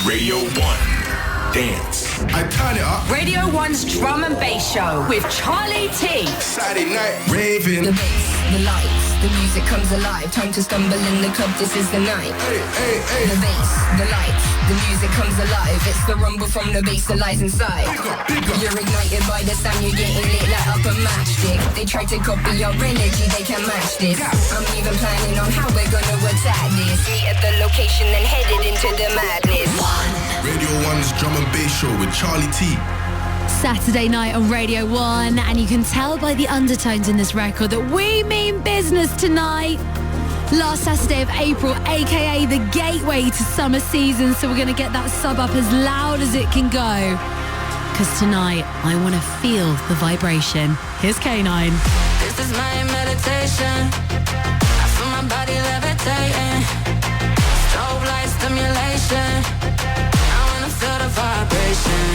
Radio 1 Dance. I turn it up. Radio 1's drum and bass show with Charlie T. Saturday night raving. The bass, the lights, the music comes alive. Time to stumble in the club, this is the night. Hey, hey, hey. The bass, the lights, the music comes alive. It's the rumble from the bass that lies inside. Big up. You're ignited by the sound, you're getting lit like up a matchstick. They try to copy your energy, they can match this. I'm even planning on how we're gonna attack this. Meet at the location, then headed into the madness. Radio 1's drum and bass show with Charlie T. Saturday night on Radio 1, and you can tell by the undertones in this record that we mean business tonight. Last Saturday of April, aka the gateway to summer season, so we're going to get that sub up as loud as it can go. Because tonight, I want to feel the vibration. Here's Kanine. This is my meditation. I feel my body levitating. Strobe light stimulation. I want to feel the vibration.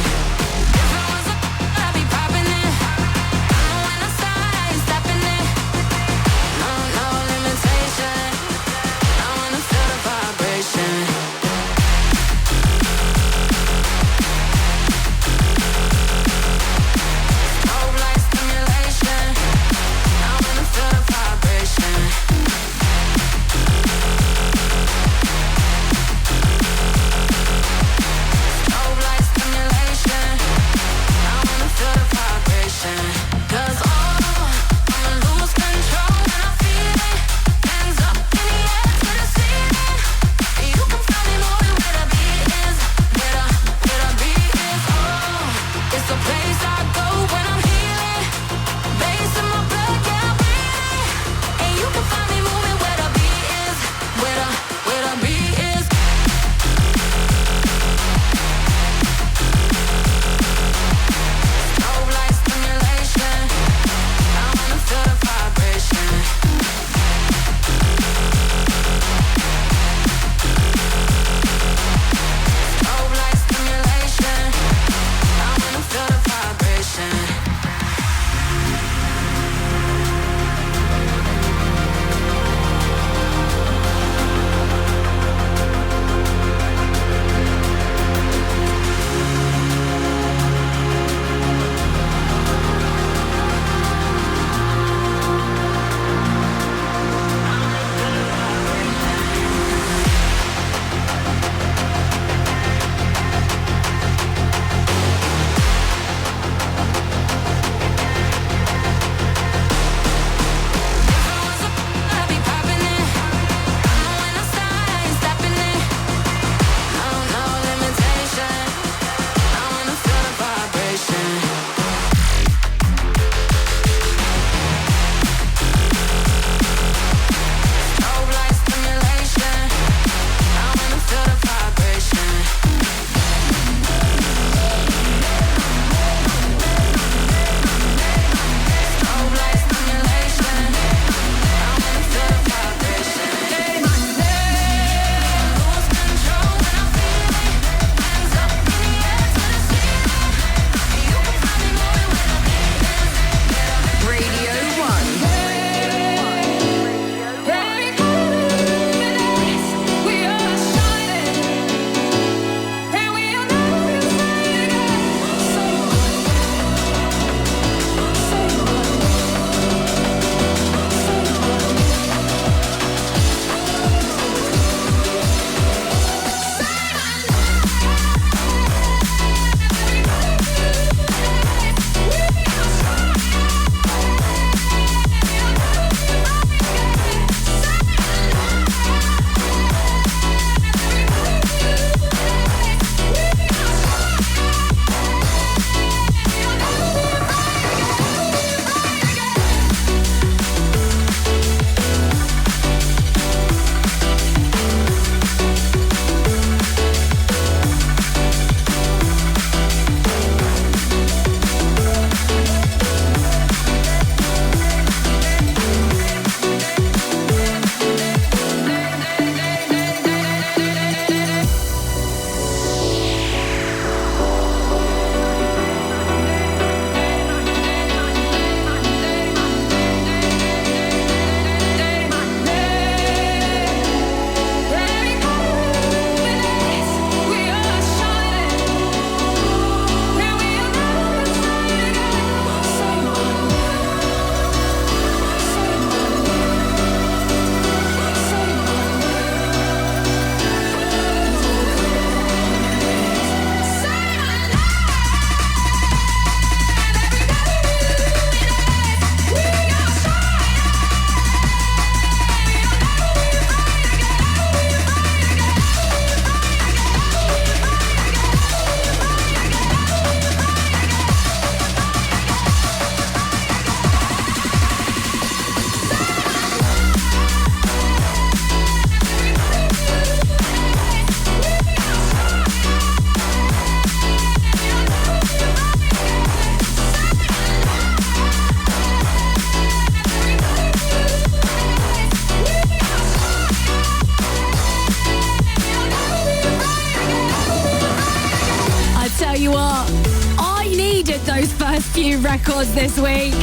you what, I needed those first few records this week.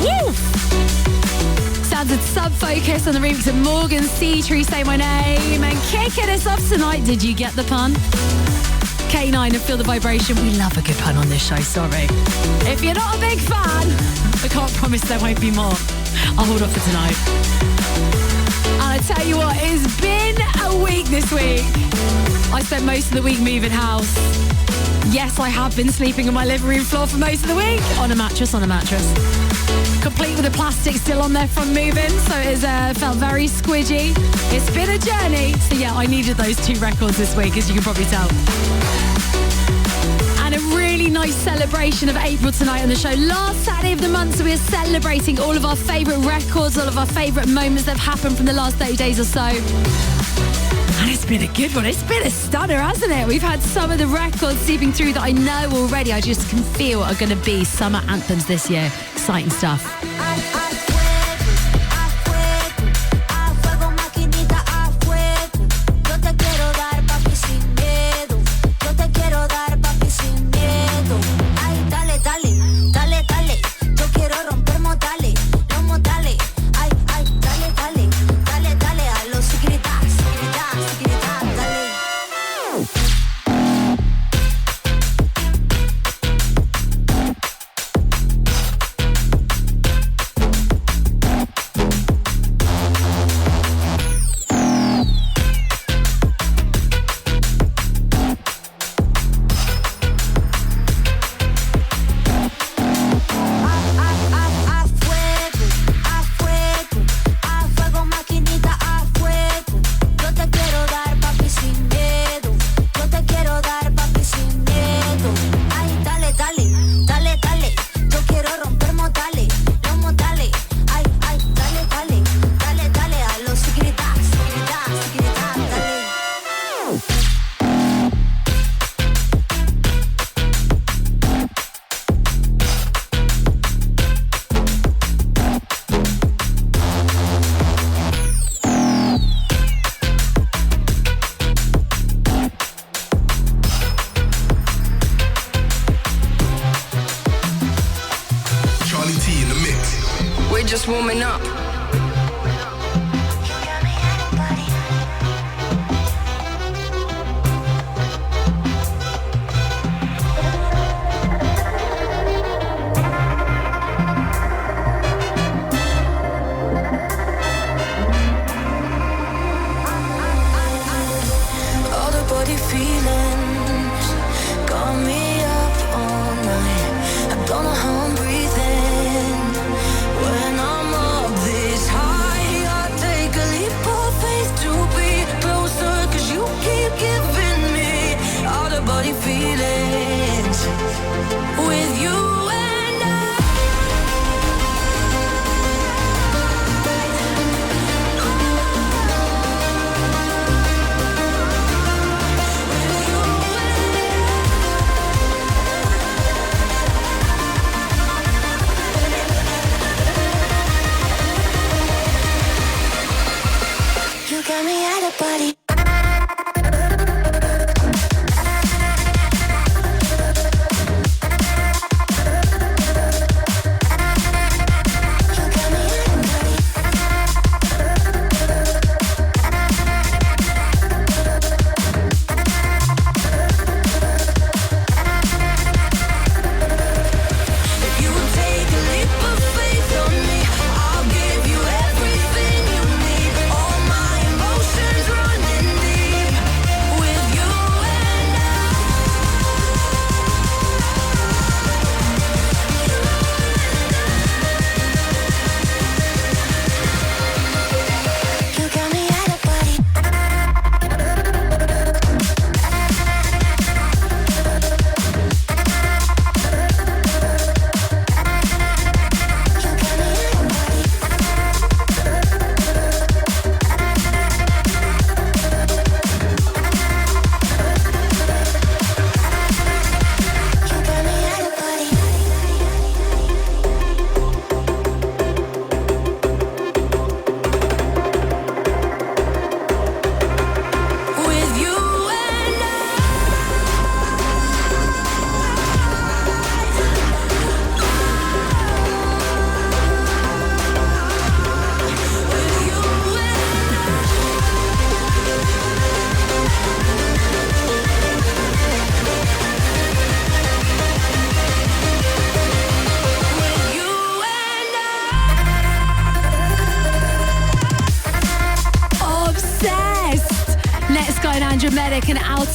Woo! Sounds of Subfocus on the remix of Morgan's Seatree, Say My Name, and kicking us off tonight, did you get the pun? Kanine and Feel the Vibration. We love a good pun on this show, sorry. If you're not a big fan, I can't promise there won't be more. I'll hold off for tonight. And I tell you what, it's been a week this week. I spent most of the week moving house. Yes, I have been sleeping on my living room floor for most of the week. On a mattress. Complete with the plastic still on there from moving, so it felt very squidgy. It's been a journey. So yeah, I needed those two records this week, as you can probably tell. And a really nice celebration of April tonight on the show. Last Saturday of the month, so we're celebrating all of our favourite records, all of our favourite moments that have happened from the last 30 days or so. And it's been a good one. It's been a stunner, hasn't it? We've had some of the records seeping through that I know already. I just can feel are going to be summer anthems this year. Exciting stuff. Warming up. All the body feelings got me up all night. I don't know how I'm breathing when I'm up there.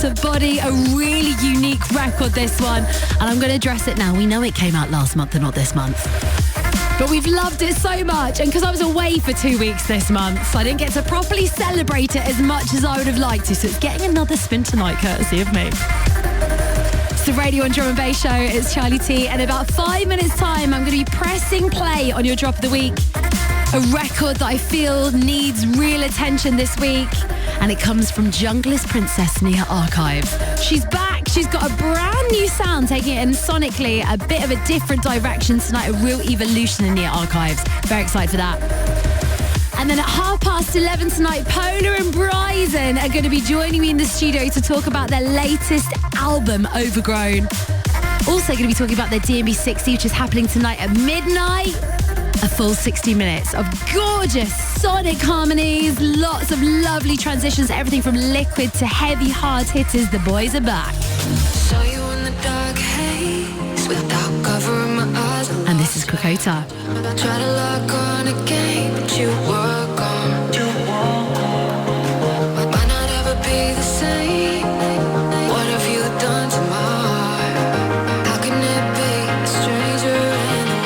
to body. A really unique record, this one. And I'm going to address it now. We know it came out last month and not this month. But we've loved it so much. And because I was away for 2 weeks this month, so I didn't get to properly celebrate it as much as I would have liked to. So it's getting another spin tonight, courtesy of me. It's the Radio and Drum and Bass Show. It's Charlie T. And in about 5 minutes' time, I'm going to be pressing play on your Drop of the Week. A record that I feel needs real attention this week. And it comes from Jungler's Princess Nia Archive. She's back. She's got a brand new sound, taking it in sonically a bit of a different direction tonight. A real evolution in Nia Archives. Very excited for that. And then at 11:30 tonight, Pola and Bryson are going to be joining me in the studio to talk about their latest album, Overgrown. Also going to be talking about their DMB 60, which is happening tonight at midnight. A full 60 minutes of gorgeous sonic harmonies, lots of lovely transitions, everything from liquid to heavy hard hitters. The boys are back. Saw you in the dark haze without covering my eyes. And this is Krakota. Try to lock on a game, but you were gone. Might not ever be the same. What have you done to my heart? How can it be a stranger in the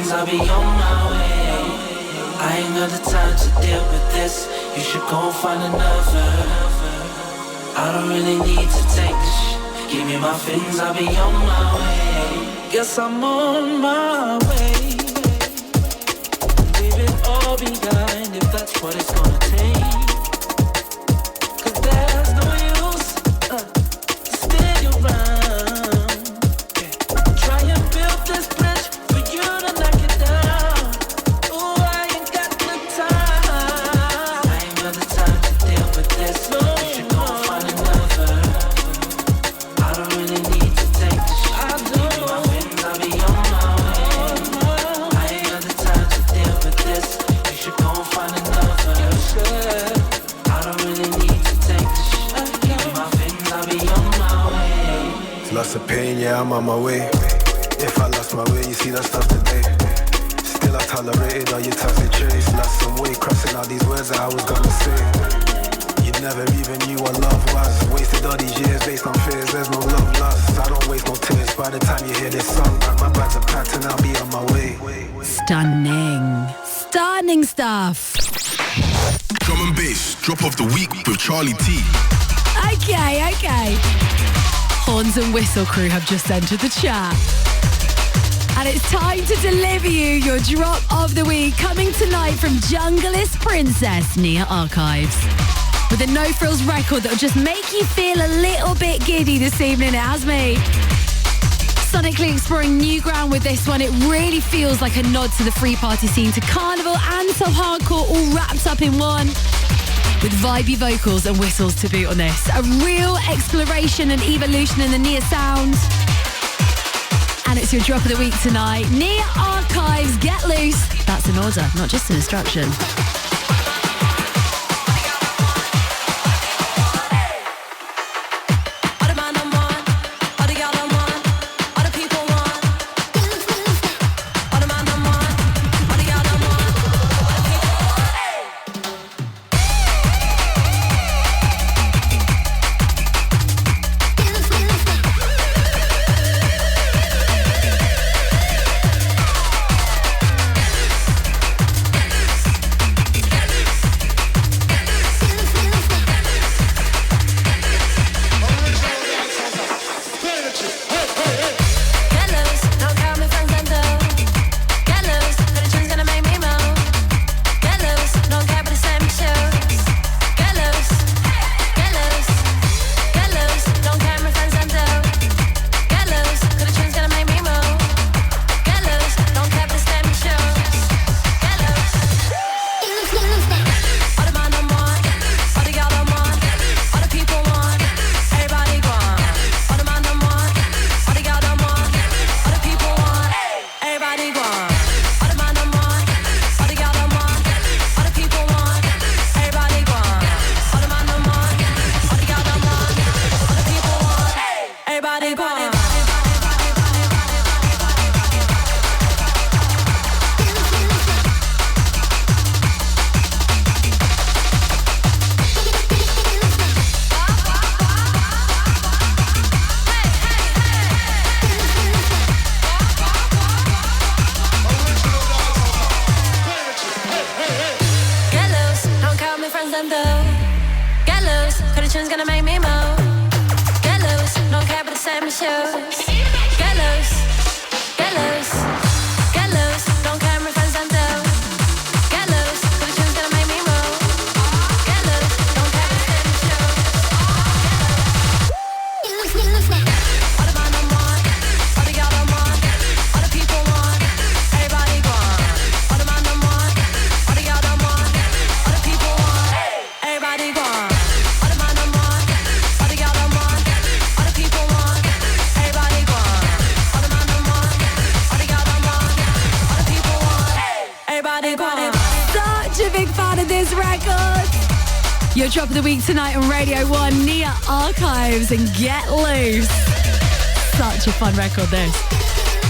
I'll be on my way. I ain't got the time to deal with this. You should go find another. I don't really need to take this shit. Give me my fins, I'll be on my way. Guess I'm on my way. Leave it all behind if that's what it's gonna take. Cause there's no use to stay around. Try and build this bridge for you to knock it down. Ooh, I ain't got the time. I ain't got the time to deal with this. No, you should go find another. I don't really need to take the shit. I do. Give me my fins, I'll be on my way. I ain't got the time to deal with this. You should go find another. You should. I don't really need to take the shit. Give me my fins, I'll be on my way. Lots of pain, yeah, I'm on my way. If I lost my way, you see that stuff today. Still I tolerated all your toxic traits. Lost some weight, crossing out these words that I was gonna say. You never even knew what love was. Wasted all these years based on fears, there's no love lost. I don't waste no tears by the time you hear this song. Man, my bags are packed and I'll be on my way. Stunning. Stunning stuff. Drum and bass, drop of the week with Charlie T. Okay. Horns and Whistle crew have just entered the chat. And it's time to deliver you your drop of the week, coming tonight from Jungler's Princess Nia Archives. With a no-frills record that will just make you feel a little bit giddy this evening. It has me. Sonically exploring new ground with this one. It really feels like a nod to the free party scene, to carnival and to hardcore, all wrapped up in one. With vibey vocals and whistles to boot on this. A real exploration and evolution in the Nia sound. And And it's your drop of the week tonight. Nia Archives, Get Loose. That's an order, not just an instruction. Your drop of the week tonight on Radio 1, Nia Archives and Get Loose. Such a fun record, this.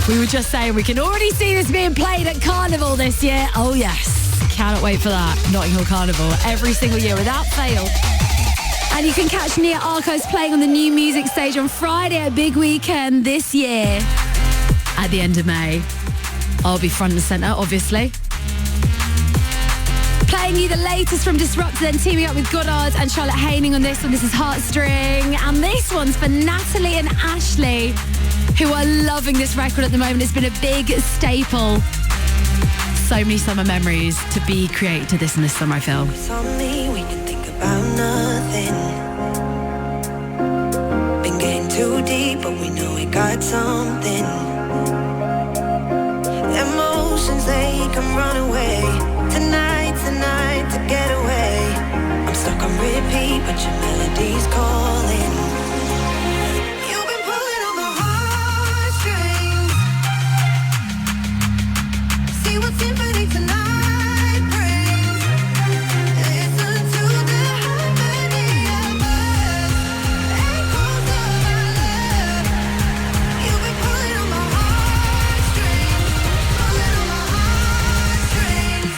We were just saying we can already see this being played at Carnival this year. Oh yes, cannot wait for that. Notting Hill Carnival every single year without fail. And you can catch Nia Archives playing on the New Music Stage on Friday at Big Weekend this year at the end of May. I'll be front and centre, obviously. Playing you the latest from Disrupta, then teaming up with Goddard and Charlotte Haining on this one. This is Heartstrings. And this one's for Natalie and Ashley, who are loving this record at the moment. It's been a big staple. So many summer memories to be created to this in this summer, I feel. It's only we can think about nothing. Been getting too deep, but we know we got something. Emotions, they can run away. Tonight to get away. I'm stuck on repeat, but your melody's calling. You've been pulling on my heartstrings. See what symphony tonight brings. Listen to the harmony of us. Echoes of our love. You've been pulling on my heartstrings. Pulling on my heartstrings.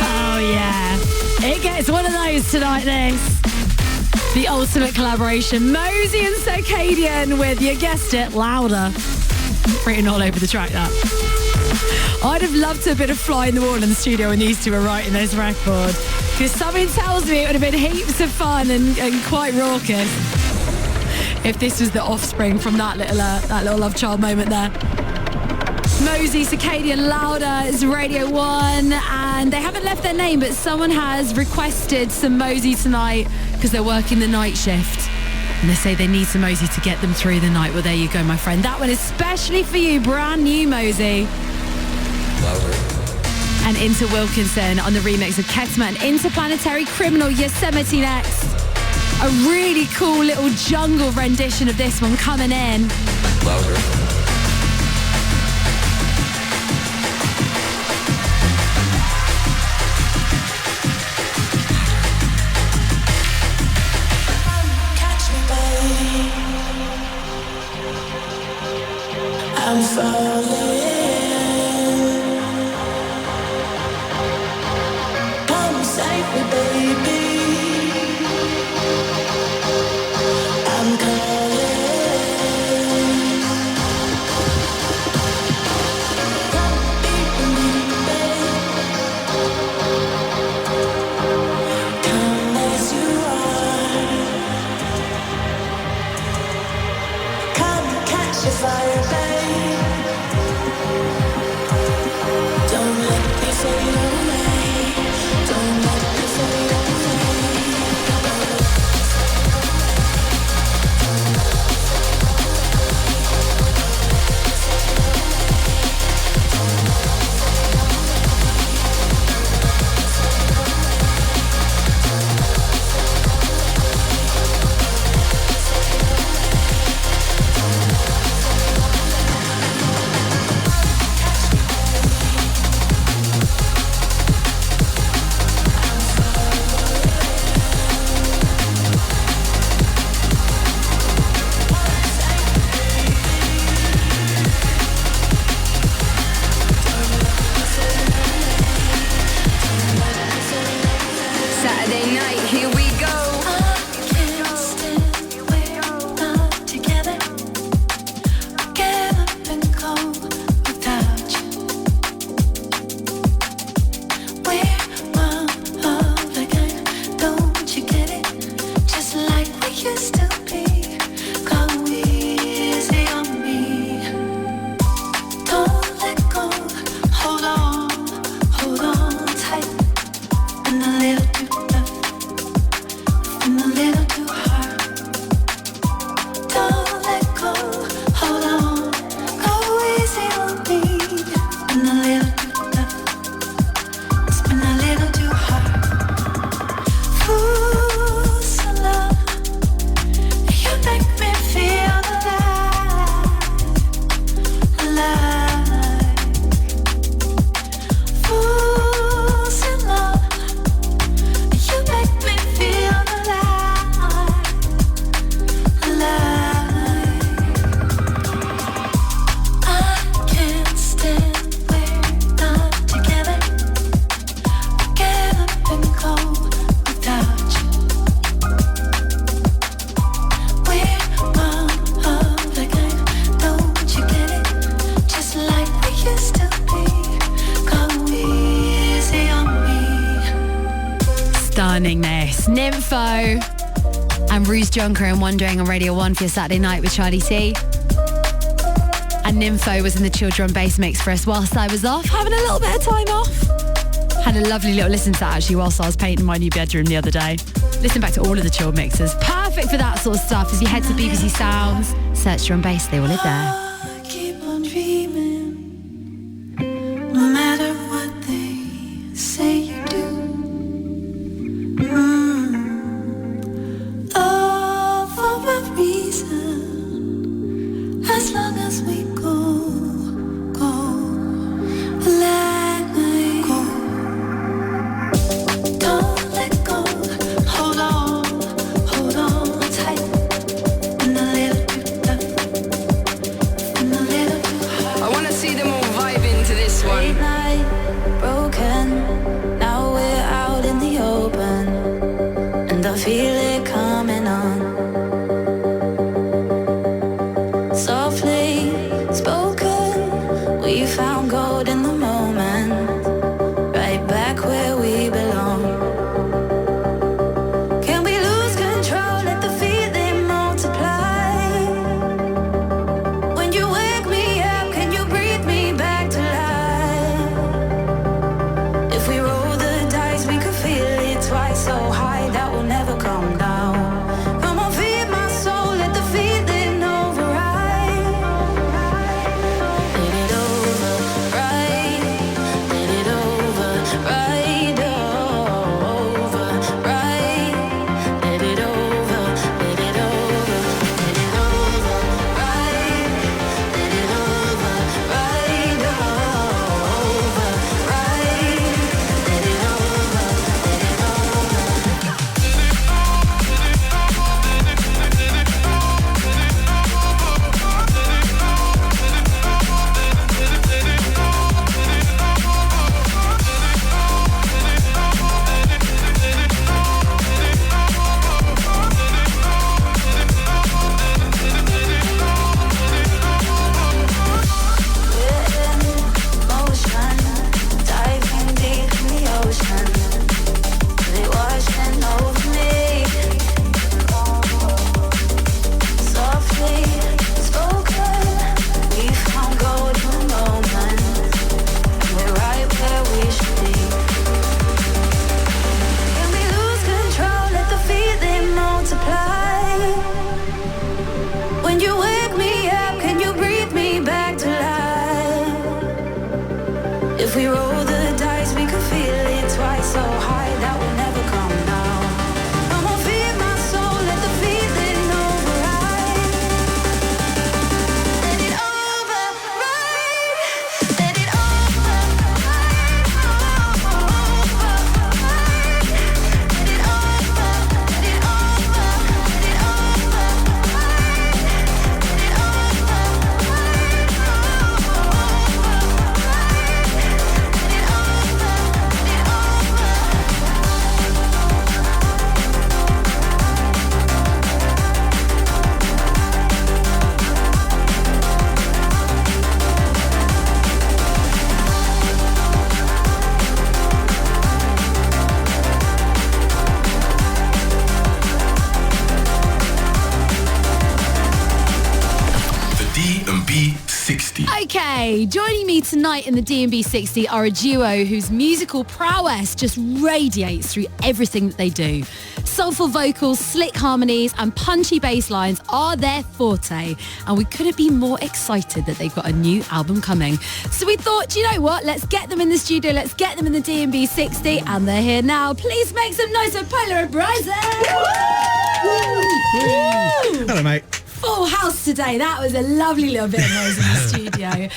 Oh yeah, it gets one of those tonight, this. The ultimate collaboration, Mozey and Circadian with, you guessed it, Louder. Written all over the track, that. I'd have loved to have been a fly in the wall in the studio when these two were writing this record, because something tells me it would have been heaps of fun and quite raucous if this was the offspring from that little love child moment there. Mozey, Circadian, Louder is Radio 1, and they haven't left their name, but someone has requested some Mozey tonight because they're working the night shift. And they say they need some Mozey to get them through the night. Well, there you go, my friend. That one is especially for you, brand new Mozey. And into Wilkinson on the remix of Kettama and Interplanetary Criminal, Yosemite next. A really cool little jungle rendition of this one coming in. I'm falling. Come save me, baby. I'm calling. Come be with me, baby. Come as you are. Come catch your fire, baby. Nymfo and Roos, Jonker and Wondering on Radio 1 for your Saturday night with Charlie T. And Nymfo was in the chill drum bass mix for us whilst I was off, having a little bit of time off. Had a lovely little listen to that actually whilst I was painting my new bedroom the other day. Listen back to all of the chill mixes. Perfect for that sort of stuff as you head to BBC Sounds. Search drum bass, they will live there. Keep on dreaming, no matter what they say you do. All for a reason. reason. As long as we go, let me go. Don't let go. Hold on tight. And a little too tough. And a little too hard. I wanna see them all vibe into this one. Late night, broken. Now we're out in the open. And I feel it coming on. Softly spoken, we found gold in the moment, right back where we belong. Can we lose control, let the feeling multiply? When you wake me up, can you breathe me back to life? If we roll the dice, we could feel it twice, so high that we'll never come down. Come on, feed my soul, let the feeling override. Let it override. Let it override. Override. Let it over. Let it over. Let it override. Let it override. Override. Let it over. Let it motion, diving deep in the ocean. They washing over me. Softly spoken, we found gold in the moment. We're right where we should be. Can we lose control, let the feeling multiply? When you wake me up, can you breathe me back to life? If we roll the dice, we could feel it twice, so high that we'll never come down. Come on, feed my soul, let the feeling override. Let it override. Let it override. Override. Let it over. Let it over. Let it override. Let it override. The D&B 60. Okay, joining me tonight in the D&B 60 are a duo whose musical prowess just radiates through everything that they do. Soulful vocals, slick harmonies and punchy bass lines are their forte, and we couldn't be more excited that they've got a new album coming. So we thought, do you know what? Let's get them in the studio, let's get them in the D&B 60, and they're here now. Please make some noise for Pola and Bryson! Hello, mate. Full house today. That was a lovely little bit of noise in the studio.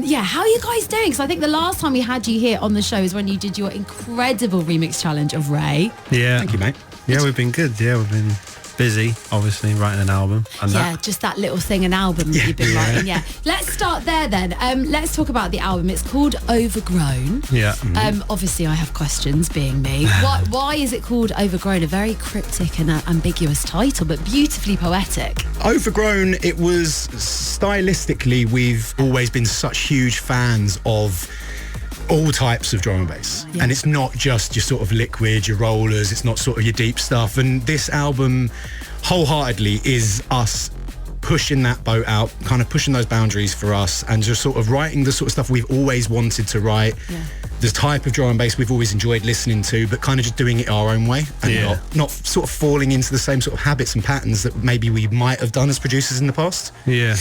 Yeah, how are you guys doing? Because I think the last time we had you here on the show is when you did your incredible remix challenge of Ray. Yeah. Thank you, mate. Yeah, we've been good. Yeah, we've been busy, obviously, writing an album. And Yeah, just that little thing, an album that you've been writing. Yeah. Let's start there then. Let's talk about the album. It's called Overgrown. Yeah. Obviously, I have questions, being me. Why is it called Overgrown? A very cryptic and ambiguous title, but beautifully poetic. Overgrown, it was stylistically, we've always been such huge fans of all types of drum and bass. Yeah. And it's not just your sort of liquid, your rollers, it's not sort of your deep stuff. And this album wholeheartedly is us pushing that boat out, kind of pushing those boundaries for us and just sort of writing the sort of stuff we've always wanted to write. Yeah. The type of drum and bass we've always enjoyed listening to, but kind of just doing it our own way and not sort of falling into the same sort of habits and patterns that maybe we might have done as producers in the past. Yeah.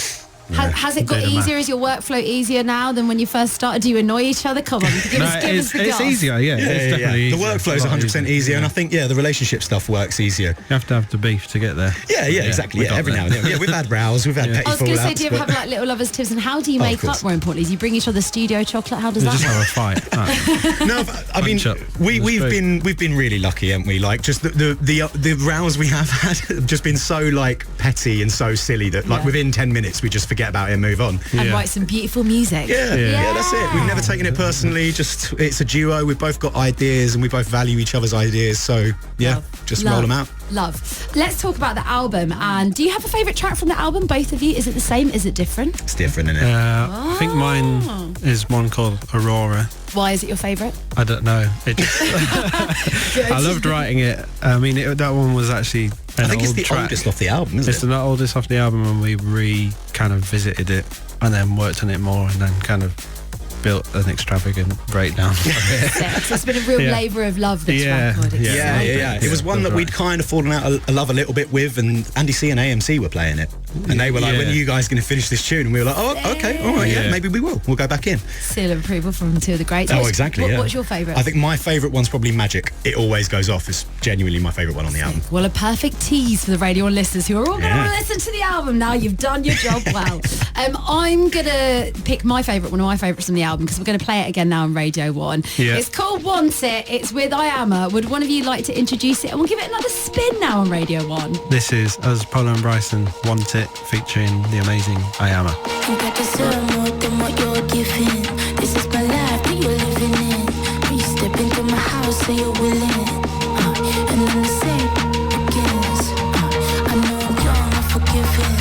Has it got easier? Is your workflow easier now than when you first started? Do you annoy each other? Come on, give us the it's goss. easier, yeah. It's definitely The easier. workflow's 100% easier, and I think, the relationship stuff works easier. You have to have the beef to get there. Yeah, exactly. we Yeah, got every there. now and then. Yeah, we've had rows, we've had petty I was going to say, fallouts. do you ever have like little lovers' tips, and how do you Oh, of make up? course. More importantly, do you bring each other studio chocolate? How does You that just work? have a fight. No, I mean, Punch up. we've been really lucky, haven't we? Like, just the rows we have had have just been so like petty and so silly that like within 10 minutes we just forget about it and move on. And write some beautiful music. Yeah, that's it. We've never taken it personally. Just it's a duo. We've both got ideas and we both value each other's ideas. So just roll them out. Love. Let's talk about the album. And do you have a favourite track from the album? Both of you? Is it the same? Is it different? It's different, isn't it? I think mine is one called Aurora. Why is it your favourite? I don't know. It just, I loved writing it. I mean, that one was actually an I think it's old the track. oldest off the album, isn't It's it? the oldest off the album, and we kind of visited it and then worked on it more, and then kind of built an extravagant breakdown for it. So it's been a real labour of love, this record. It's Yeah. so It was one that we'd kind of fallen out of love a little bit with, and Andy C and AMC were playing it. And they were like, when are you guys going to finish this tune? And we were like, oh, okay, all right, yeah, maybe we will. We'll go back in. Seal of approval from Two of the Greats. Oh, exactly, yeah. What's your favourite? I think my favourite one's probably Magic. It Always Goes Off is genuinely my favourite one on the album. Well, a perfect tease for the Radio 1 listeners who are all going to listen to the album now. You've done your job well. I'm going to pick my favourite, one of my favourites from the album, because we're going to play it again now on Radio 1. Yeah. It's called Want It. It's with IYAMAH. Would one of you like to introduce it? And we'll give it another spin now on Radio 1. This is us, Pola and Bryson, Want It, featuring the amazing IYAMAH. You got to serve more than what you're giving. This is my life that you're living in. When you step into my house, say you're willing. And then the same begins. I know I'm young, I'm forgiving.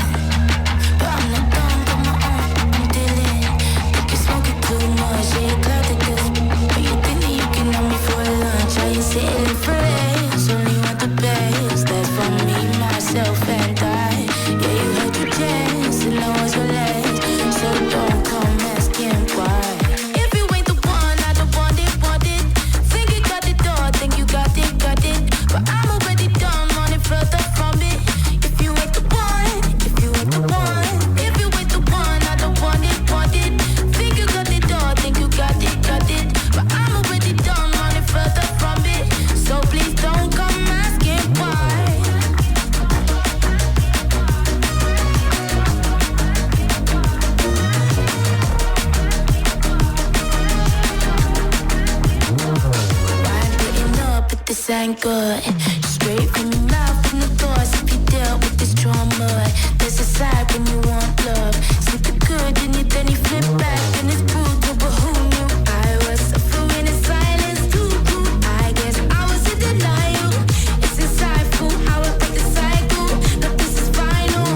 But I'm not done, got my own, I'm dealing. Think you're smoking too much, yeah, you're clouded this. But you think that you can have me for lunch. I ain't sitting for it. Only want the best. That's for me, myself, and I. Yeah, you had your chance, and I was your last. So don't come asking why. If you ain't the one, I don't want it, want it. Think you got it all, think you got it, got it. But I'm already done, running further from it. If you ain't the one, if you ain't the one. If you ain't the one, I don't want it, want it. Think you got it all, think you got it, got it. But I'm already done, running further from it. So please don't come asking why. But this ain't good. Straight from your mouth and the thoughts. If you dealt with this trauma, there's a side when you want love. See the good in you, then you flip back, and it's brutal. But who knew I was suffering in silence too? I guess I was in denial. It's insightful how I break the cycle. But this is final.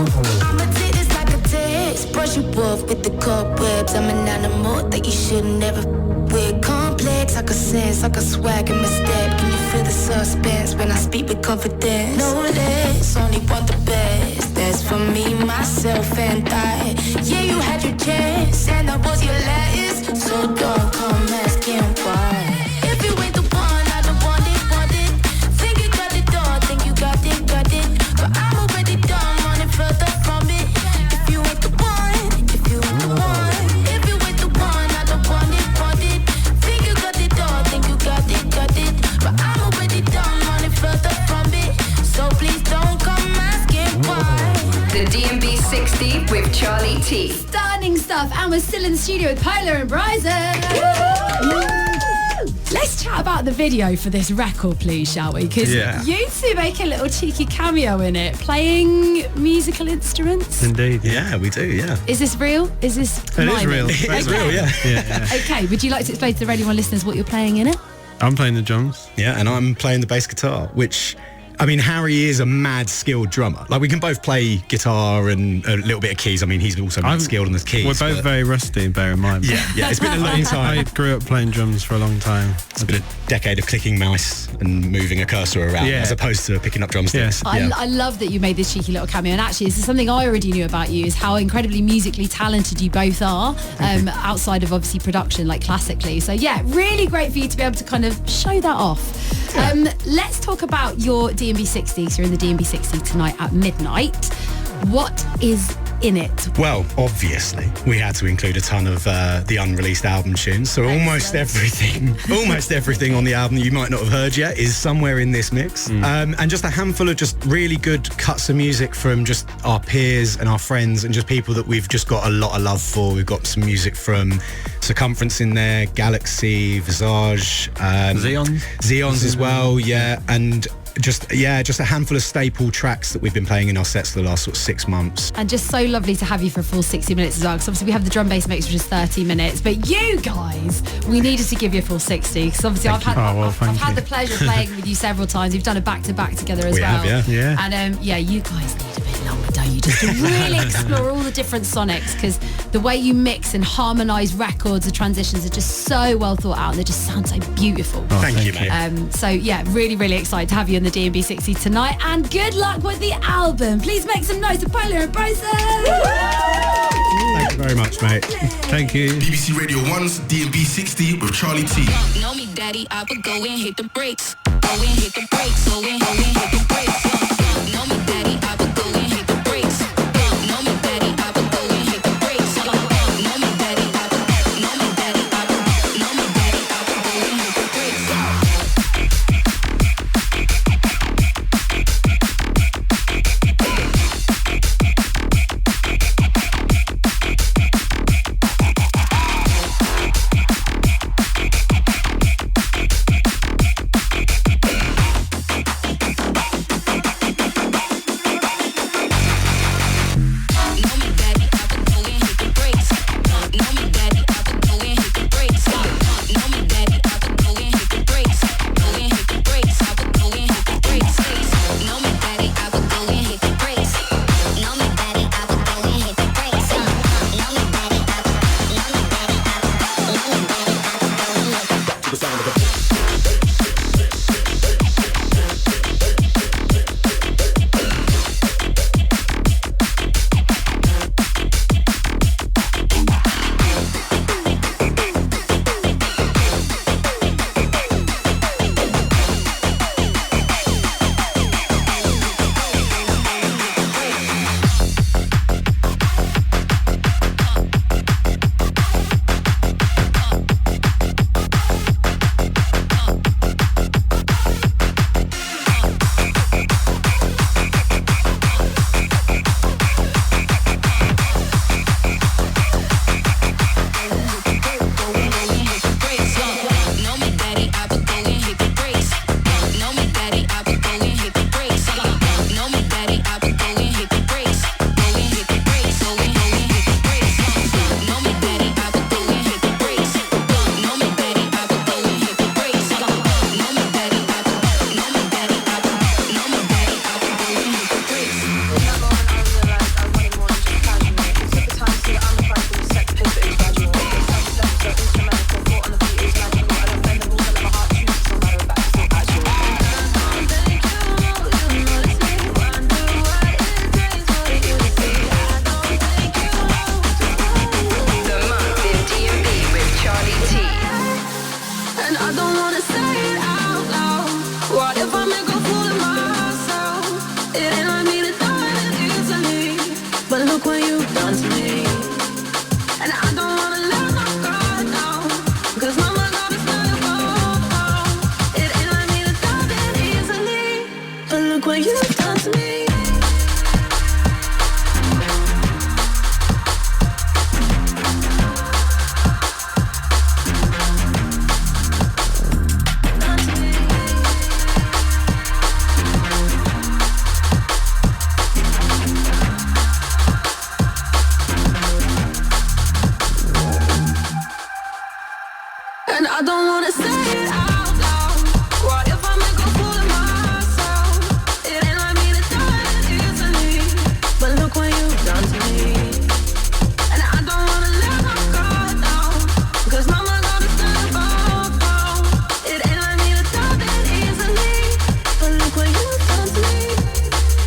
I'ma take this like a test. Brush you off with the cobwebs. I'm an animal that you should never. We're complex, I can sense, I can swag in my step. Can you feel the suspense when I speak with confidence? No less, only want the best. That's for me, myself, and I. Yeah, you had your chance, and I was your last. So don't come asking why. If you ain't the one, I don't want it, want it. Think you got it all, think you got it, got it. But I'm already done, running further from it. If you ain't the one, if you ain't the one. If you ain't the one, I don't want it, want it. Think you got it all, think you got it, got it. But I'm already done, running further from it. So please don't come asking why. The D&B 60 with Charlie T. Stunning stuff. And we're still in the studio with Pola and Bryson. Let's chat about the video for this record, please, shall we? Because you two make a little cheeky cameo in it, playing musical instruments. Indeed. Yeah, we do, yeah. Is this real? Is this It is real. It is real, yeah. Okay, would you like to explain to the Radio 1 listeners what you're playing in it? I'm playing the drums. Yeah, and I'm playing the bass guitar, which, I mean, Harry is a mad skilled drummer. Like, we can both play guitar and a little bit of keys. I mean, he's also mad skilled on the keys. We're both very rusty, bear in mind. Yeah, it's been a long time. I grew up playing drums for a long time. It's been a decade of clicking mouse and moving a cursor around as opposed to picking up drumsticks. I love that you made this cheeky little cameo, and actually this is something I already knew about you, is how incredibly musically talented you both are, outside of obviously production, like classically. So yeah, really great for you to be able to kind of show that off. Let's talk about your D&B 60. So you're in the D&B 60 tonight at midnight. What is in it? Well, obviously, we had to include a ton of the unreleased album tunes. So almost everything on the album that you might not have heard yet is somewhere in this mix. And just a handful of just really good cuts of music from just our peers and our friends and just people that we've just got a lot of love for. We've got some music from Circumference in there, Galaxy, Visage, Xeons as well, yeah. And just a handful of staple tracks that we've been playing in our sets for the last sort of 6 months. And just so lovely to have you for a full 60 minutes as well, because obviously we have the drum bass mix, which is 30 minutes, but you guys, we needed to give you a full 60, because obviously I've had the pleasure of playing with you several times. We've done a back-to-back together as well. Yeah. And you guys need a bit longer, don't you? Just to really explore all the different sonics, because the way you mix and harmonise records, the transitions are just so well thought out, and they just sound so beautiful. Thank you, mate. So yeah, really, really excited to have you in the D&B 60 tonight, and good luck with the album. Please make some noise for Pola and Bryson. Thank you very much, mate. Thank you. BBC Radio 1's D&B 60 with Charlie T. Know me, daddy, I would go and hit the brakes. Go and hit the brakes. Go and hit the brakes. Know me, daddy, I would go and hit the brakes. Know me, daddy, I would go and hit the brakes. Know me, daddy, I would. Know me, daddy, I would. Know me, daddy, I would go and hit the brakes.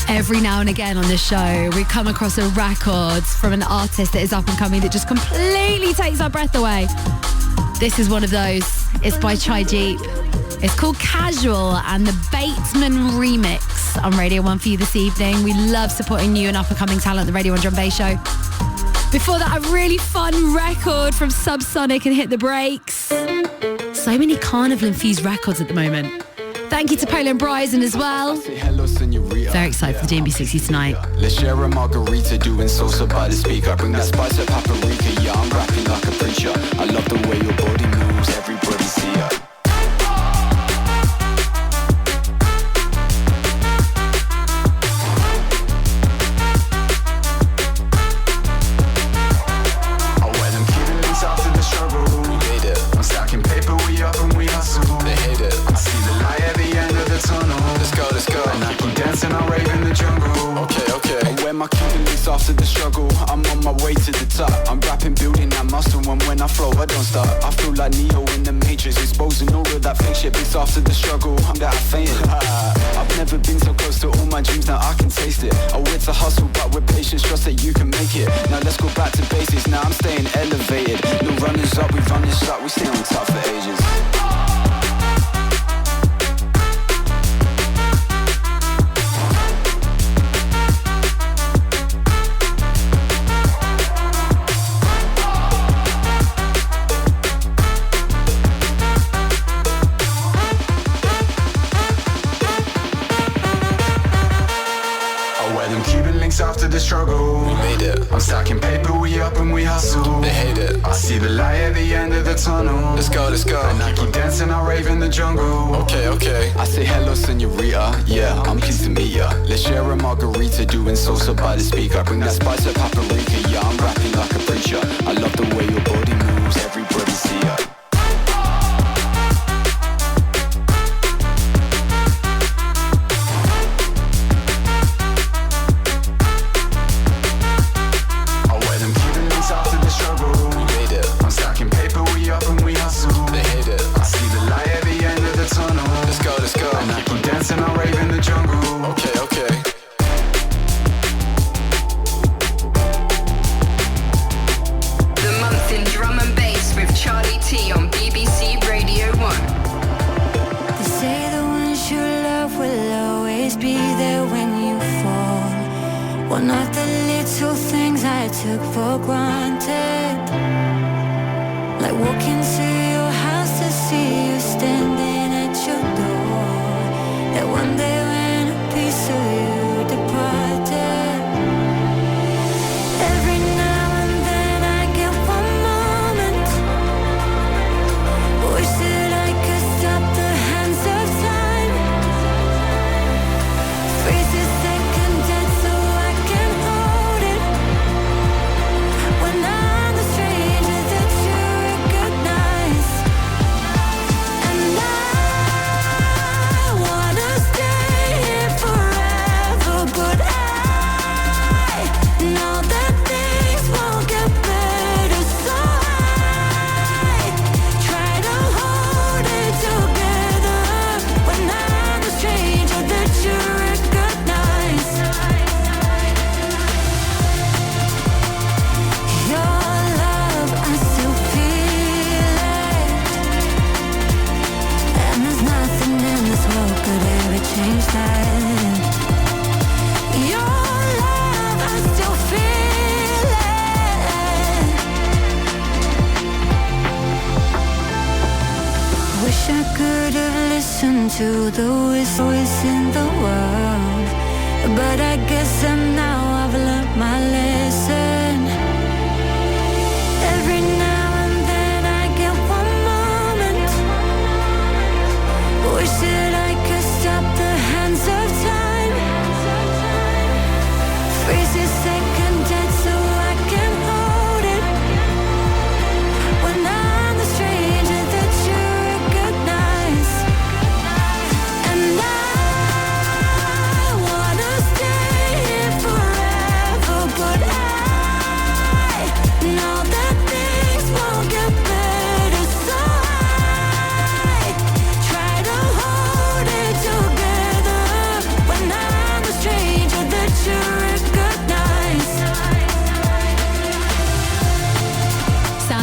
Every now and again on this show, we come across a record from an artist that is up and coming that just completely takes our breath away. This is one of those. It's by Jakeyy. It's called Casual and the Bateman remix. Dance on Radio 1 for you this evening. We love supporting new and up-and-coming talent, the Radio 1 Drum Bass Show. Before that, a really fun record from Subsonic and Hit The Brakes. So many carnival-infused records at the moment. Thank you to Pola and Bryson as well. Very excited for the DMB60 tonight. Let's share a margarita, doing salsa by the speaker. Bring that spice of paprika, yeah, I'm rapping like a preacher. I love the way your body moves, everybody see ya. After the struggle, I'm on my way to the top. I'm rapping, building that muscle, and when I flow, I don't stop. I feel like Neo in the Matrix, exposing all of that fake shit. It's after the struggle, I'm that I fainted. I've never been so close to all my dreams, now I can taste it. Oh, it's a hustle, but with patience, trust that you can make it. Now let's go back to basics, now I'm staying elevated. No runners up, we run this up, we stay on top for ages. After the struggle, we made it. I'm stacking paper, we up and we hustle. They hate it. I see the light at the end of the tunnel. Let's go, let's go. And I keep dancing, I rave in the jungle. Okay, okay. I say hello, senorita. Yeah, I'm pleased to meet ya. Let's share a margarita, doing salsa by the speaker. Bring that spice of paprika. Yeah, I'm rapping like a preacher. I love the way your body moves, everybody see ya. To the voice in the world, but I guess now I've learned my lesson. Every now and then I get one moment, wish that I could stop the hands of time, freeze a second dead so I can hold it. When I'm the stranger that you recognize.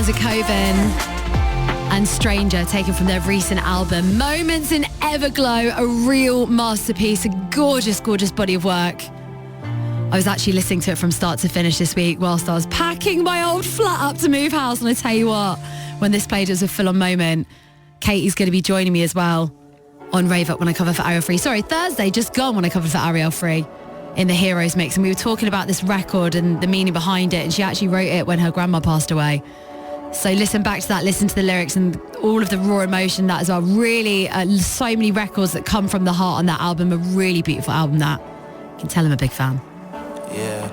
Koven and Stranger, taken from their recent album Moments in Everglow, a real masterpiece, a gorgeous, gorgeous body of work. I was actually listening to it from start to finish this week whilst I was packing my old flat up to move house, and I tell you what, when this played, it was a full-on moment. Katie's going to be joining me as well on Rave Up when I cover for Ariel Free. Sorry, Thursday, just gone when I covered for Ariel Free in the Heroes mix, and we were talking about this record and the meaning behind it, and she actually wrote it when her grandma passed away. So listen back to that, listen to the lyrics and all of the raw emotion that as well. Really, so many records that come from the heart on that album. A really beautiful album that. You can tell I'm a big fan. Yeah,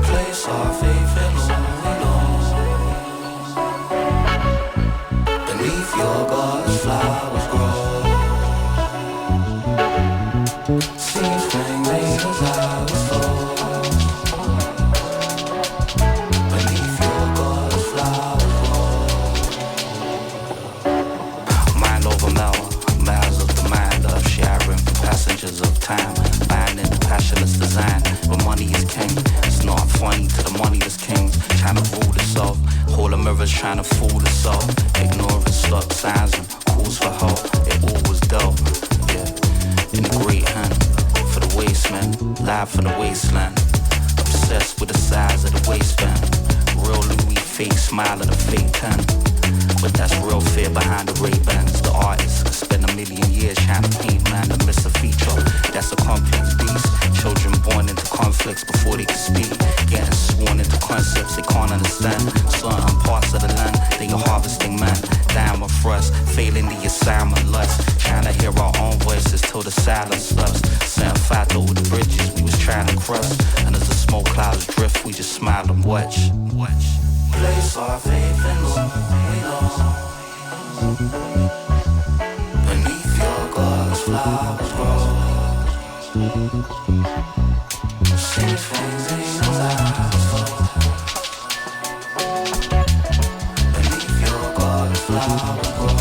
place our faith in Lord. Beneath your God's flowers grow. Seeds bring me as I was told. Beneath your God's flowers grow. Mind over miles of the mind of sharing for passengers of time. Binding the passionless design. But money is king. It's not funny to the money that's kings. Trying to rule the soul. All the mirrors trying to fool the soul. Ignoring stop signs and calls for hope. It all was dope. Yeah. In the great hand. For the wasteman. Live for the wasteland. Obsessed with the size of the waistband. Real Louis fake smile and a fake tan. But that's real fear behind the Ray-Bans. The artist could spend a million years trying to paint man to miss a feature. That's a complex beast. Children born into conflicts before they can speak. Getting sworn into concepts they can't understand. Certain parts of the land they are harvesting man. Diamond thrust, failing the assignment lust. Trying to hear our own voices till the silence stops. Setting fire to all the bridges we was trying to cross. And as the smoke clouds drift, we just smile and watch. Place our faith in Lord. Beneath your God's flowers grow. Seeds raising as I was told. Beneath your God's flowers grow.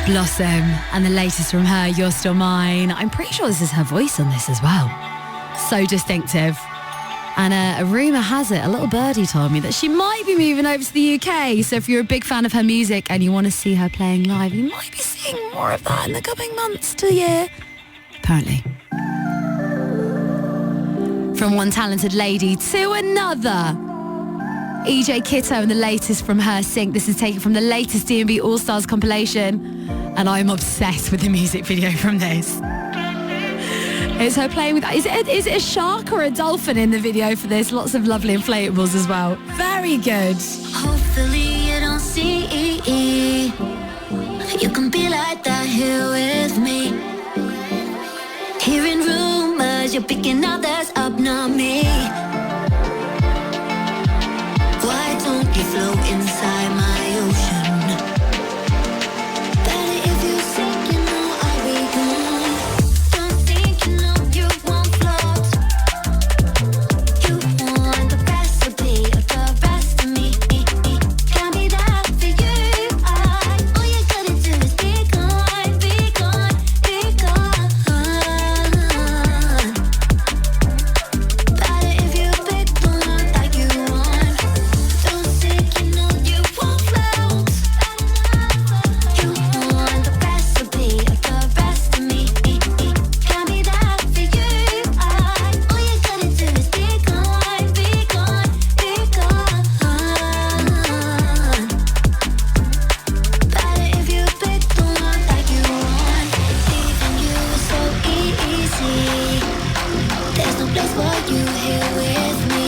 Blossom, and the latest from her, You're Still Mine. I'm pretty sure this is her voice on this as well. So distinctive. And a rumour has it, a little birdie told me that she might be moving over to the UK. So if you're a big fan of her music and you want to see her playing live, you might be seeing more of that in the coming months to year. Apparently. From one talented lady to another. EJ Kitto and the latest from her Sink. This is taken from the latest D&B All-Stars compilation. And I'm obsessed with the music video from this. It's her playing with... Is it a shark or a dolphin in the video for this? Lots of lovely inflatables as well. Very good. Hopefully you don't see you can be like that here with me. Hearing rumors, you're picking others up, not me. Why don't you float inside my ocean? Better if you sink, you know I'll be gone. Don't think you know you won't float. You want the recipe of the rest of me. Can't be that for you. All you gotta do is be gone, be gone, be gone. Better if you pick the one that you want. Don't think you know you won't float. You want the recipe of the rest of me. Can't be that for you. All you gotta do is be gone, be gone, be gone. Better if you pick the one that you want. Leaving you is so easy. There's no place for you here with me.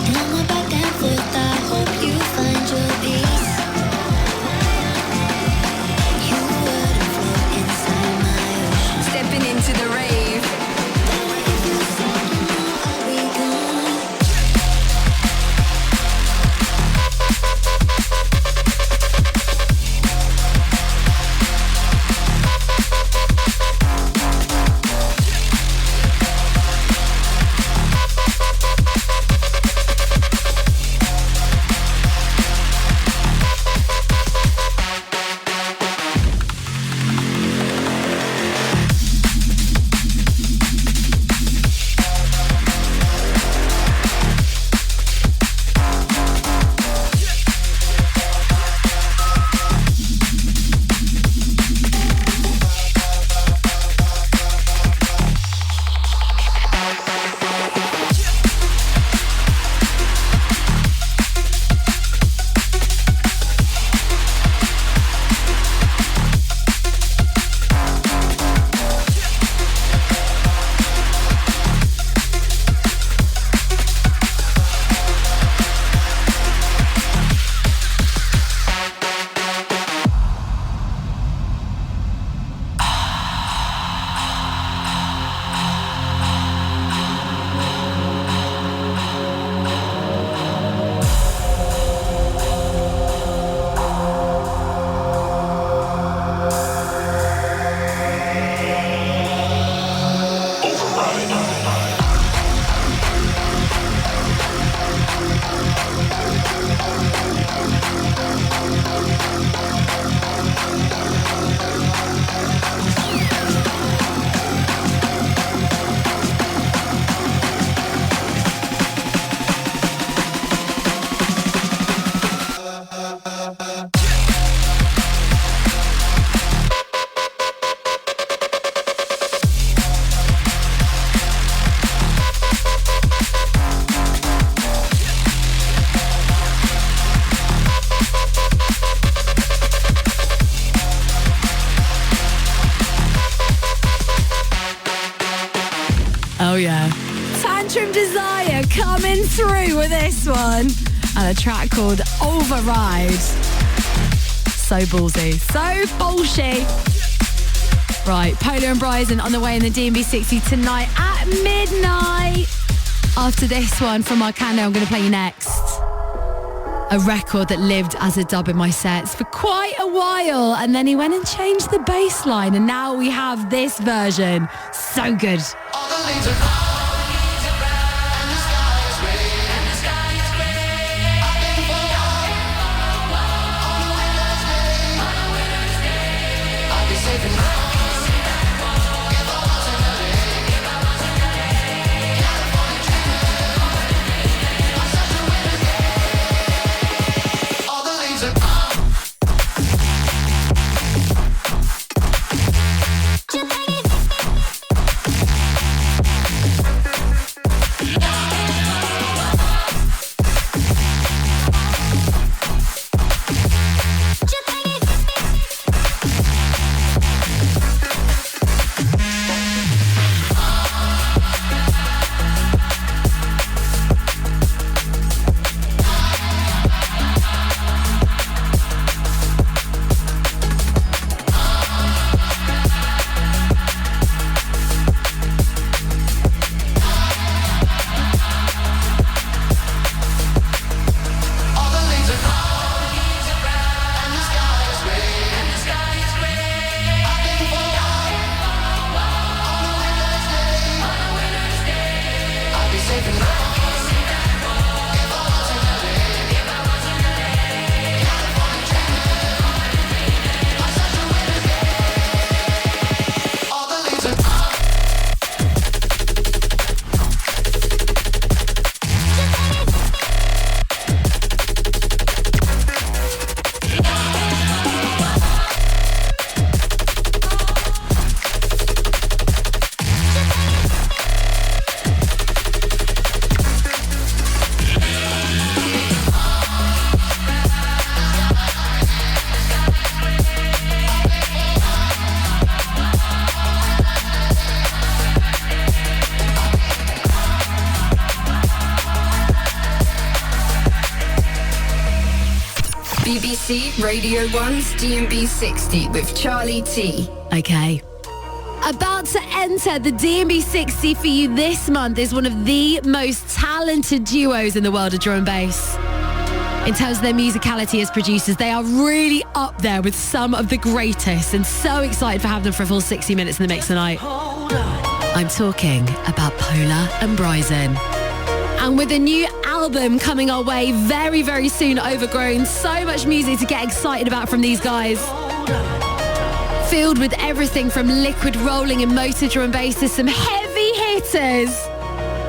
And I'm a back and forth. I hope you find your peace. You wouldn't float inside my ocean. Stepping into the rave. If you sink, you know I'll be gone. Oh yeah. Tantrum Desire coming through with this one. And a track called Override. So ballsy. So bullshit. Right, Pola and Bryson on the way in the D&B 60 tonight at midnight. After this one from Arcando, I'm going to play you next. A record that lived as a dub in my sets for quite a while, and then he went and changed the bass line, and now we have this version. So good. All the leaves are falling, leaves are brown, and the sky is gray, and the sky is gray. I've been falling, all the way last night, on a winter BBC Radio 1's D&B 60 with Charlie T. Okay. About to enter the D&B 60 for you this month is one of the most talented duos in the world of drum and bass. In terms of their musicality as producers, they are really up there with some of the greatest, and so excited for having them for a full 60 minutes in the mix tonight. I'm talking about Pola and Bryson. And with a new album coming our way very, very soon, Overgrown, so much music to get excited about from these guys. Filled with everything from liquid rolling and motor drum and bass to some heavy hitters.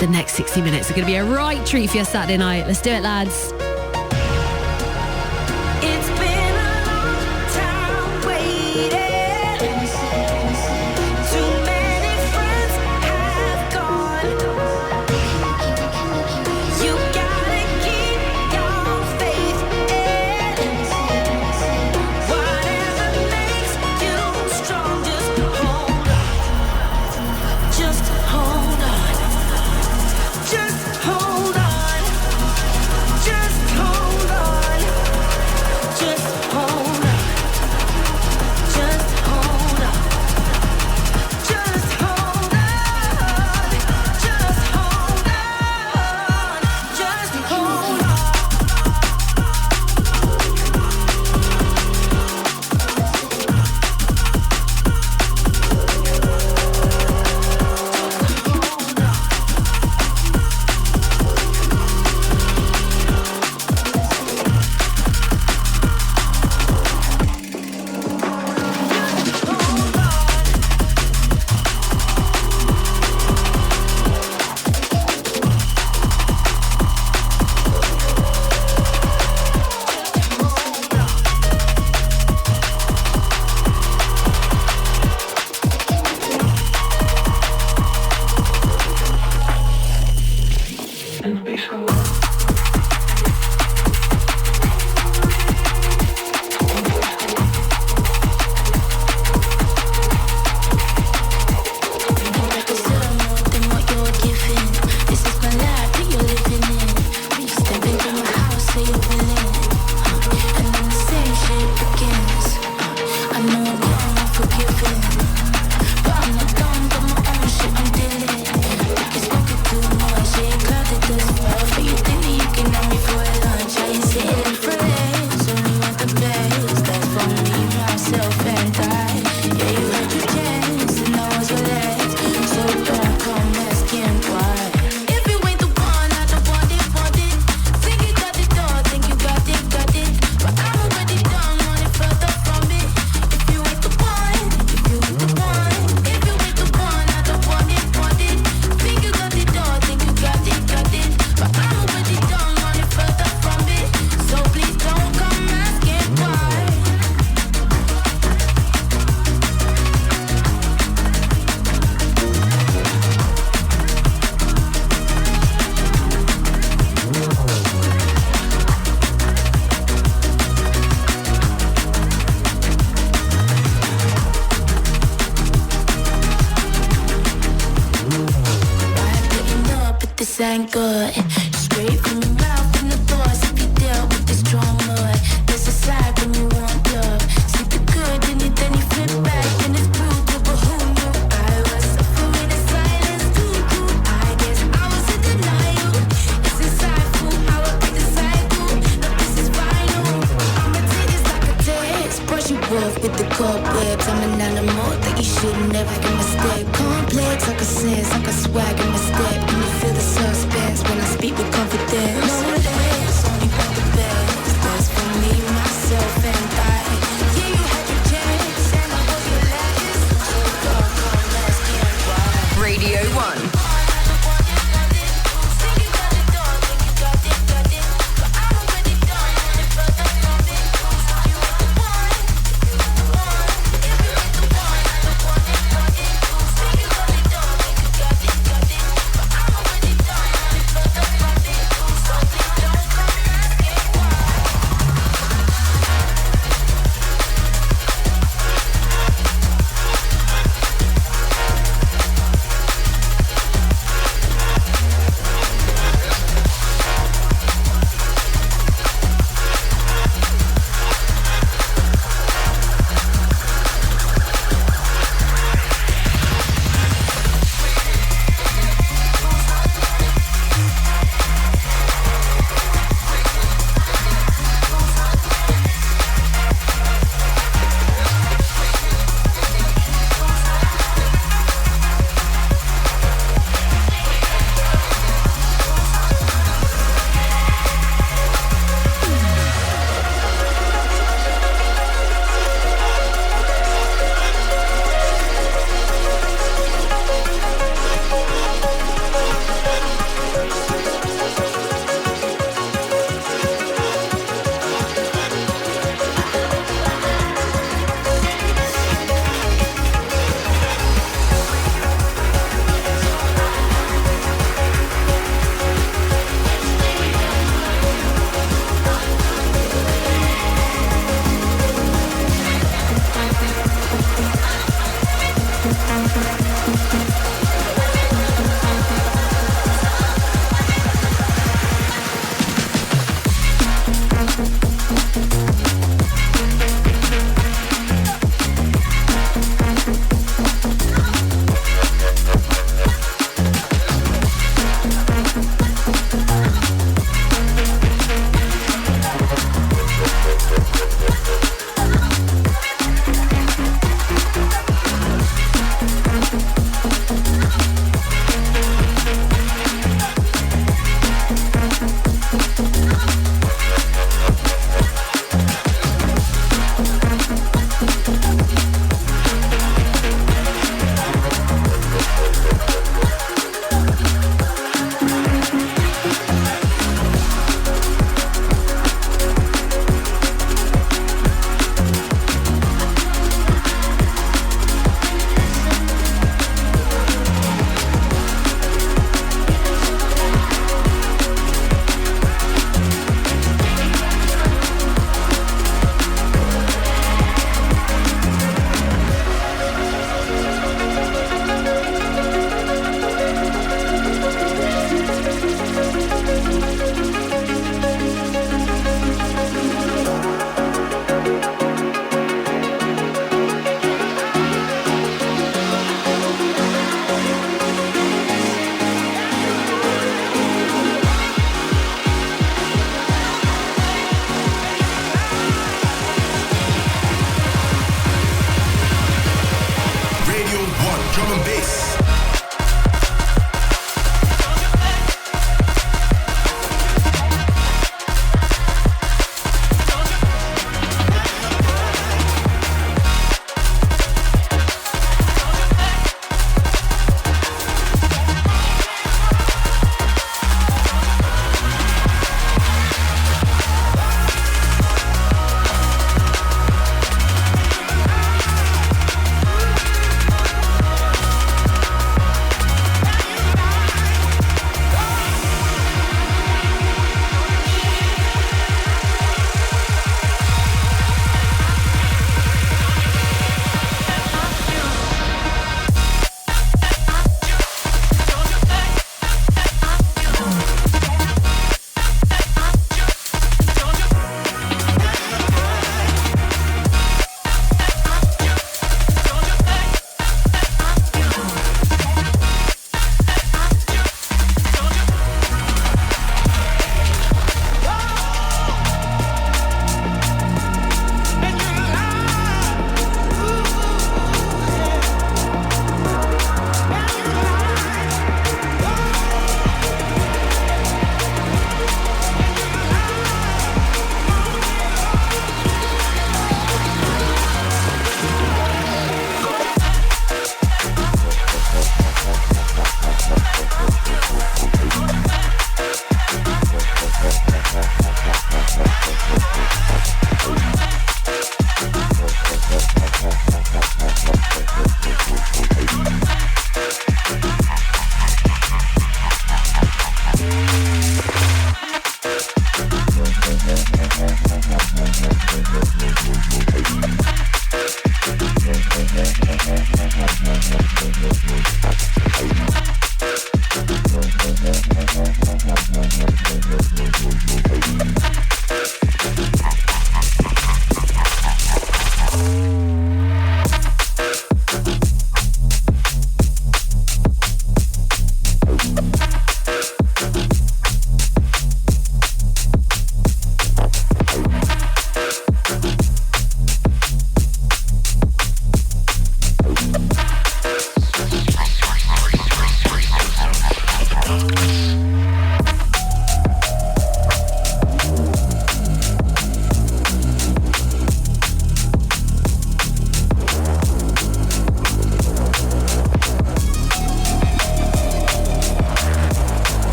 The next 60 minutes are going to be a right treat for your Saturday night. Let's do it, lads. It's been a long time waiting. Too many friends have gone. You gotta keep your faith in whatever makes you strong. Just hold on. Just hold on. Just hold on. Just hold on. Just hold on. Just hold on. Just hold on. Just hold on. Just hold on. This ain't good. Straight from your mouth and the thoughts. If you deal with this trauma, there's a side when you want love. See the good in it, then you flip back, and it's brutal. But who knew I was suffering in silence too? I guess I was in denial. It's insightful how I break the cycle. But this is final. I'ma take this like a test. Brush you off with the cobwebs. I'm an animal that you should never get mistake. Complex like a sense, like a swag in my step. And you feel the suspense when I speak with confidence. No less, only want the best. That's for me, myself, and I. Yeah, you had your chance, and I hope you last. So come, let's get right. Radio 1.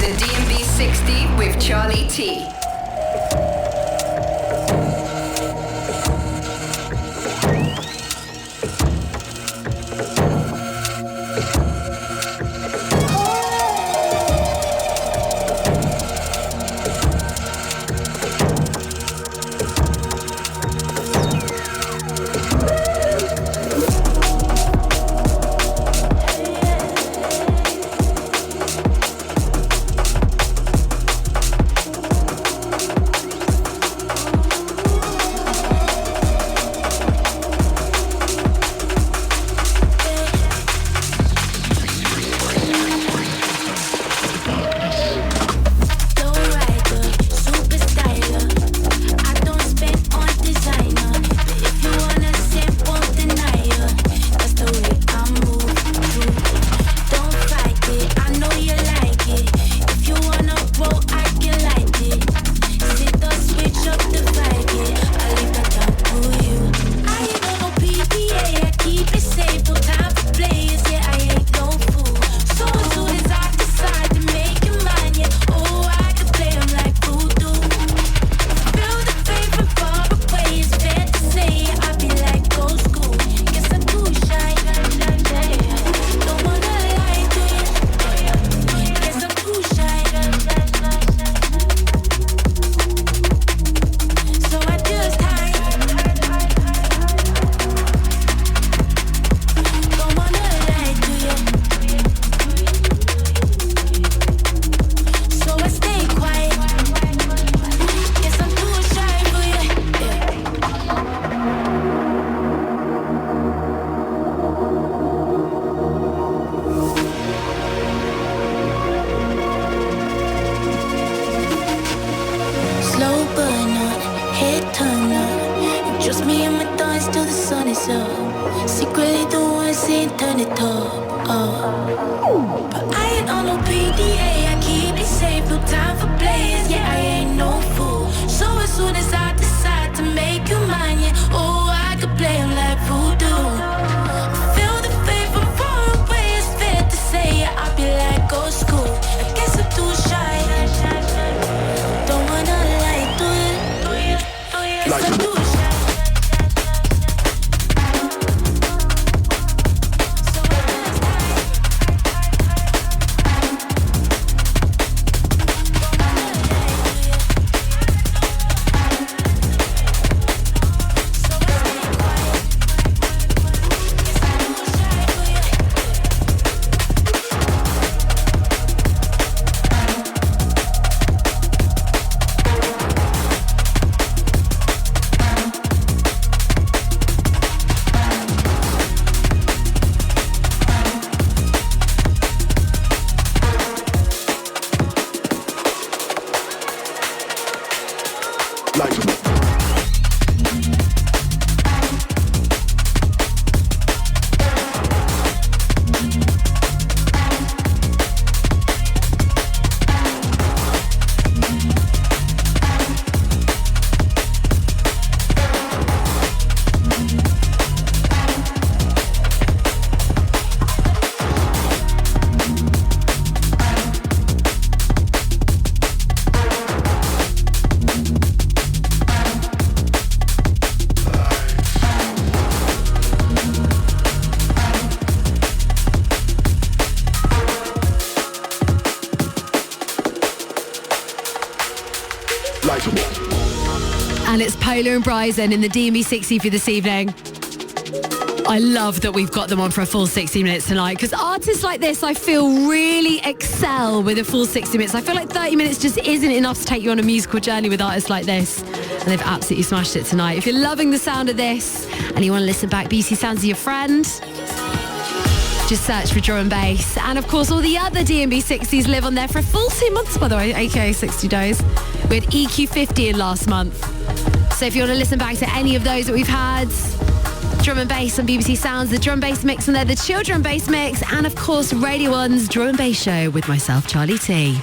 the D&B 60 with Charlie T. And it's Pola and Bryson in the D&B 60 for this evening. I love that we've got them on for a full 60 minutes tonight, because artists like this, I feel, really excel with a full 60 minutes. I feel like 30 minutes just isn't enough to take you on a musical journey with artists like this. And they've absolutely smashed it tonight. If you're loving the sound of this and you want to listen back, BBC Sounds are your friend. Just search for drum and bass. And of course, all the other D&B 60s live on there for a full 2 months, by the way, aka 60 days. We had EQ50 in last month. So if you want to listen back to any of those that we've had, drum and bass on BBC Sounds, the drum bass mix, and they're the chill drum bass mix, and of course Radio 1's drum and bass show with myself, Charlie T.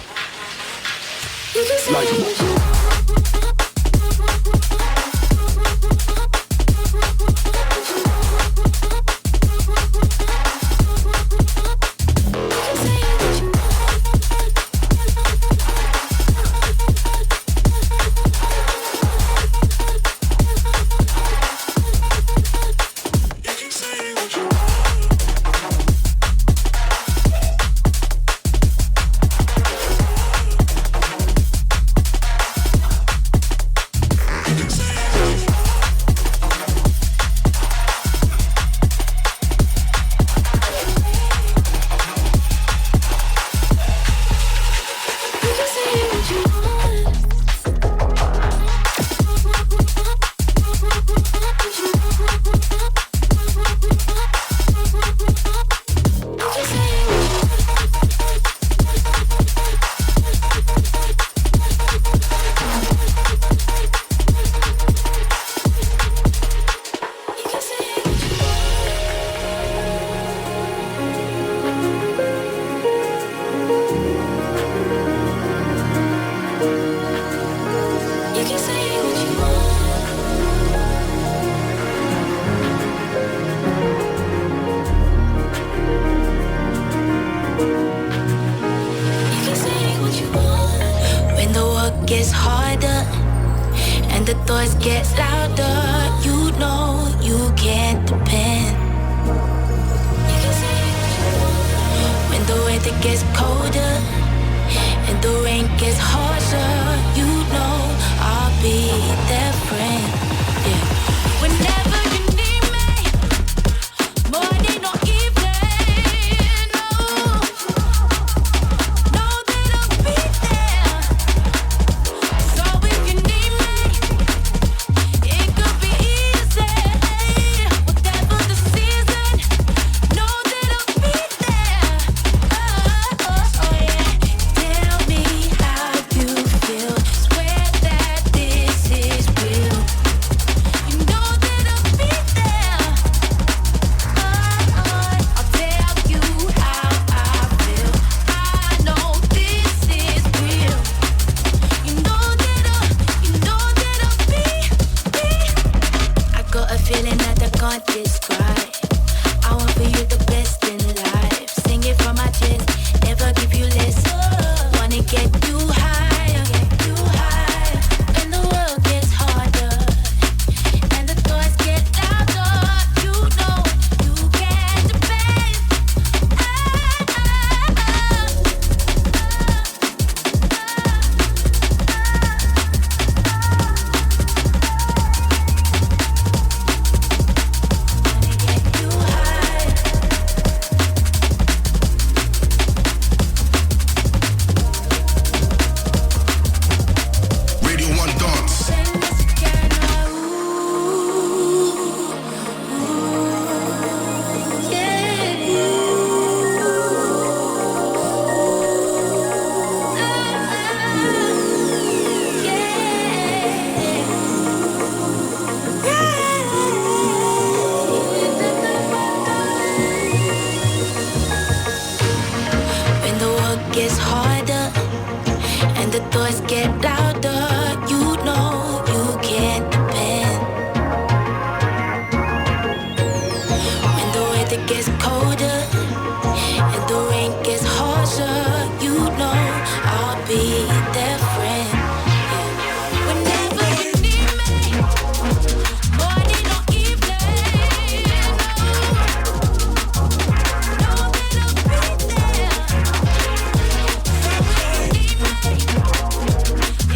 gets harder and the thoughts get louder, you know you can't depend. When the weather gets colder and the rain gets harsher, you know I'll be their friend. Yeah. Whenever you need me, morning or evening, know that I'll be there. So if you need me, it could be easy. Whatever the season, know that I'll be there. Oh yeah. Tell me how you feel. Swear that this is real. You know that I'll be there. I'll tell you how I feel. I know this is real. You know that I'll be. I got a feeling that I can't describe. I want for you the best in life. Sing it from my chest, never give you less. Wanna get you higher, when the world gets harder and the thoughts get louder. You know you can't depend. Radio 1 Dance. When the work gets harder and the thoughts get louder, you know you can't depend. When the weather gets colder and the rain gets harsher, you know I'll be their friend. Whenever you need me, morning or evening, know that I'll be there. So if you need me,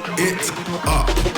it up.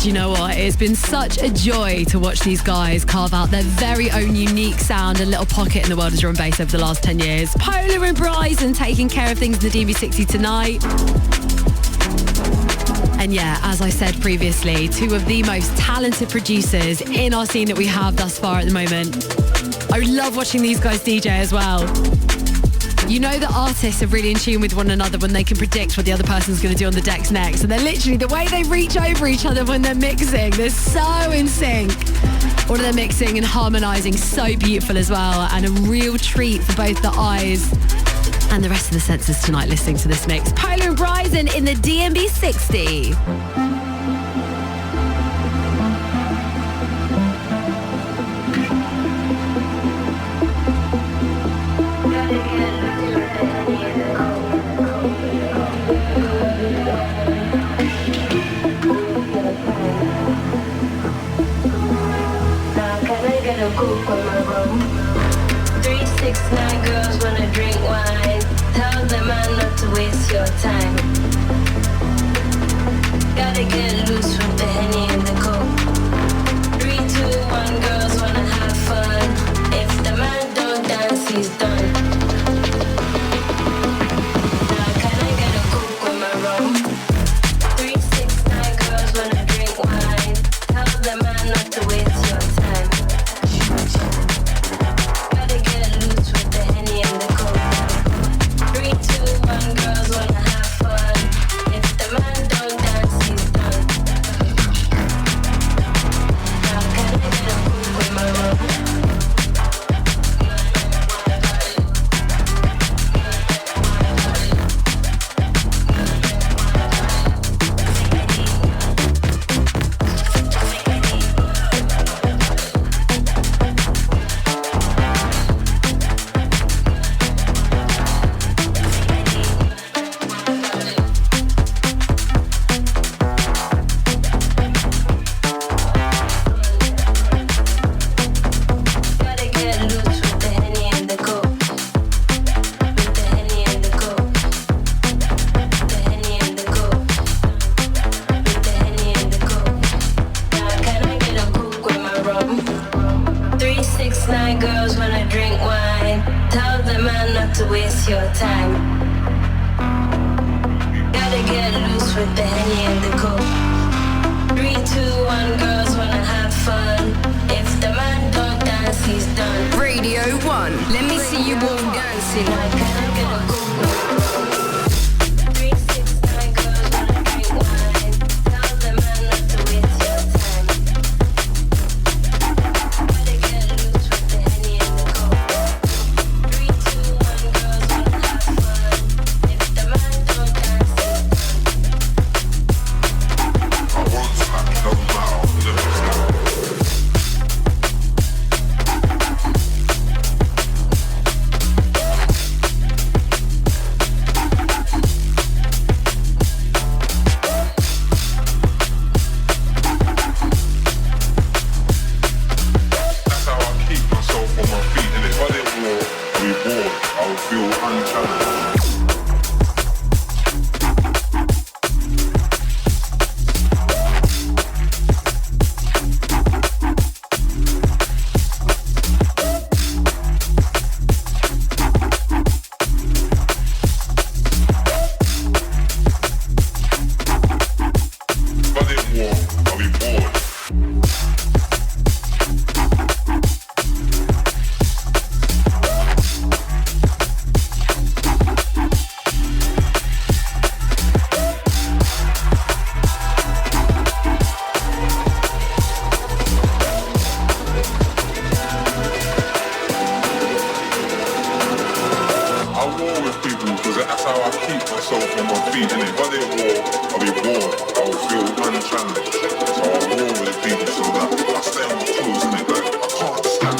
Do you know what? It's been such a joy to watch these guys carve out their very own unique sound and little pocket in the world of drum and bass over the last 10 years. Pola and Bryson taking care of things in the DB60 tonight. And yeah, as I said previously, two of the most talented producers in our scene that we have thus far at the moment. I love watching these guys DJ as well. You know that artists are really in tune with one another when they can predict what the other person's going to do on the decks next. And they're literally, the way they reach over each other when they're mixing, they're so in sync. All of their mixing and harmonising so beautiful as well, and a real treat for both the eyes and the rest of the senses tonight listening to this mix. Pola and Bryson in the DMB 60. Cook on my room. 369 girls wanna drink wine. Tell the man not to waste your time. Gotta get loose with the Henny and the Coke. 3, 2, 1 girls wanna have fun. If the man don't dance, he's done. Now can I get a Coke on my room? 369 girls wanna drink wine. Tell the man not to waste your time. Gotta get loose with the Henny and the Coke. 3, 2, 1 girls wanna have fun. If the man don't dance, he's done. Now can I get a Coke with my room? Gotta get loose with the Henny and the Coke. With the Henny and the Coke. The Henny and the Coke. With the Henny and the Coke. Now can I get a Coke with my rum? 369 girls wanna drink wine. Tell the man not to waste your time. Gotta get loose with the Henny and the Coke. 3, 2, 1 girls wanna have fun. If the man don't dance, he's done. Radio 1, let me see you all dancing. Now can I get a Coke with my rum? 369 girls wanna drink wine. Tell the man not to waste your time. Gotta get loose with the Henny and the Coke. 3, 2, 1 girls wanna have fun. If the man don't dance, he's done. I want to like no matter the That's how I keep myself on my feet. And if I didn't walk, I'd be bored. I would feel unchallenged. If I didn't walk, I'd be bored. I war with people because that's how I keep myself on my feet. And if I didn't war, I'd be bored. I would feel unchallenged. So I war with people so that I stay on my toes and they like, I can't stand.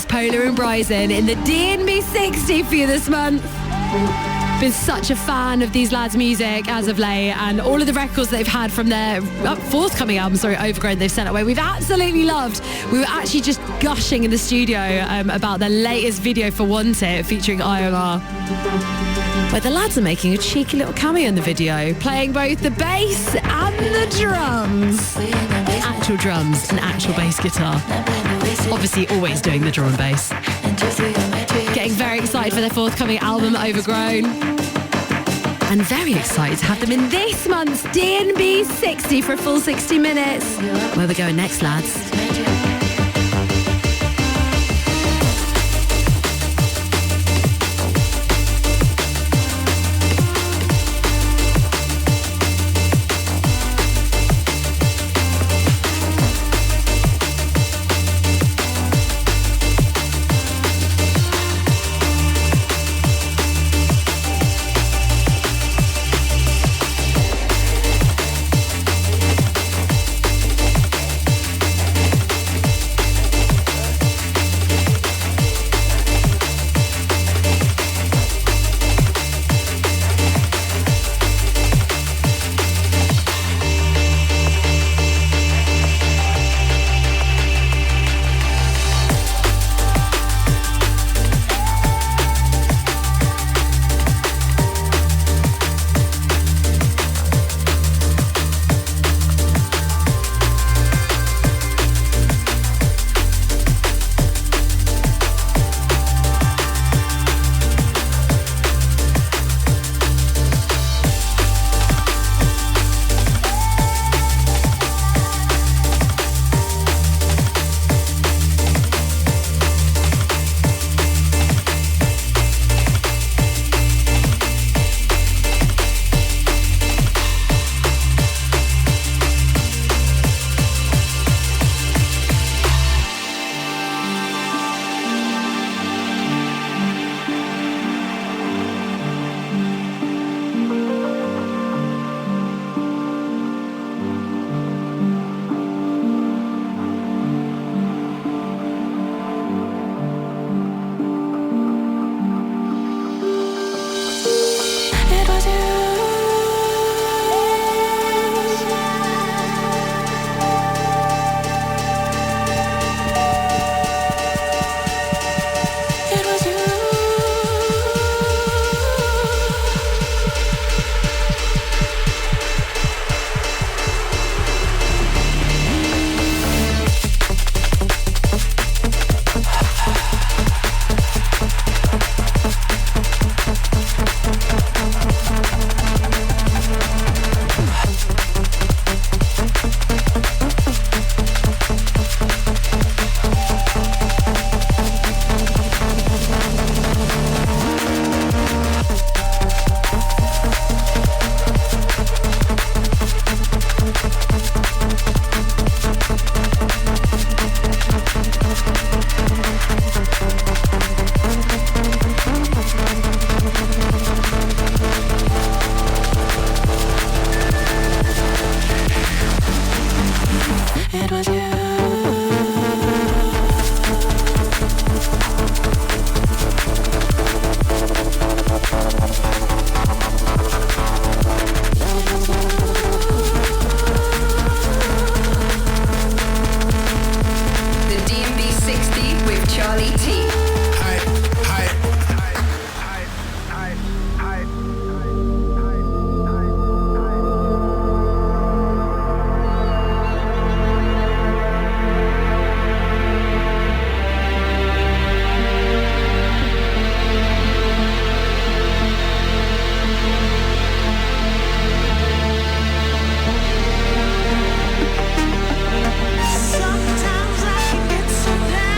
Pola and Bryson in the DNB 60 for you this month. Been such a fan of these lads' music as of late, and all of the records they've had from their forthcoming album, Overgrown, they've sent away. We've absolutely loved. We were actually just gushing in the studio about their latest video for 1's featuring IYAMAH, where the lads are making a cheeky little cameo in the video, playing both the bass and the drums. Actual drums and actual bass guitar. Obviously always doing the drum and bass. Getting very excited for their forthcoming album, Overgrown. And very excited to have them in this month's DNB 60 for a full 60 minutes. Where we're going next, lads? Charlie T. Sometimes I can get so down.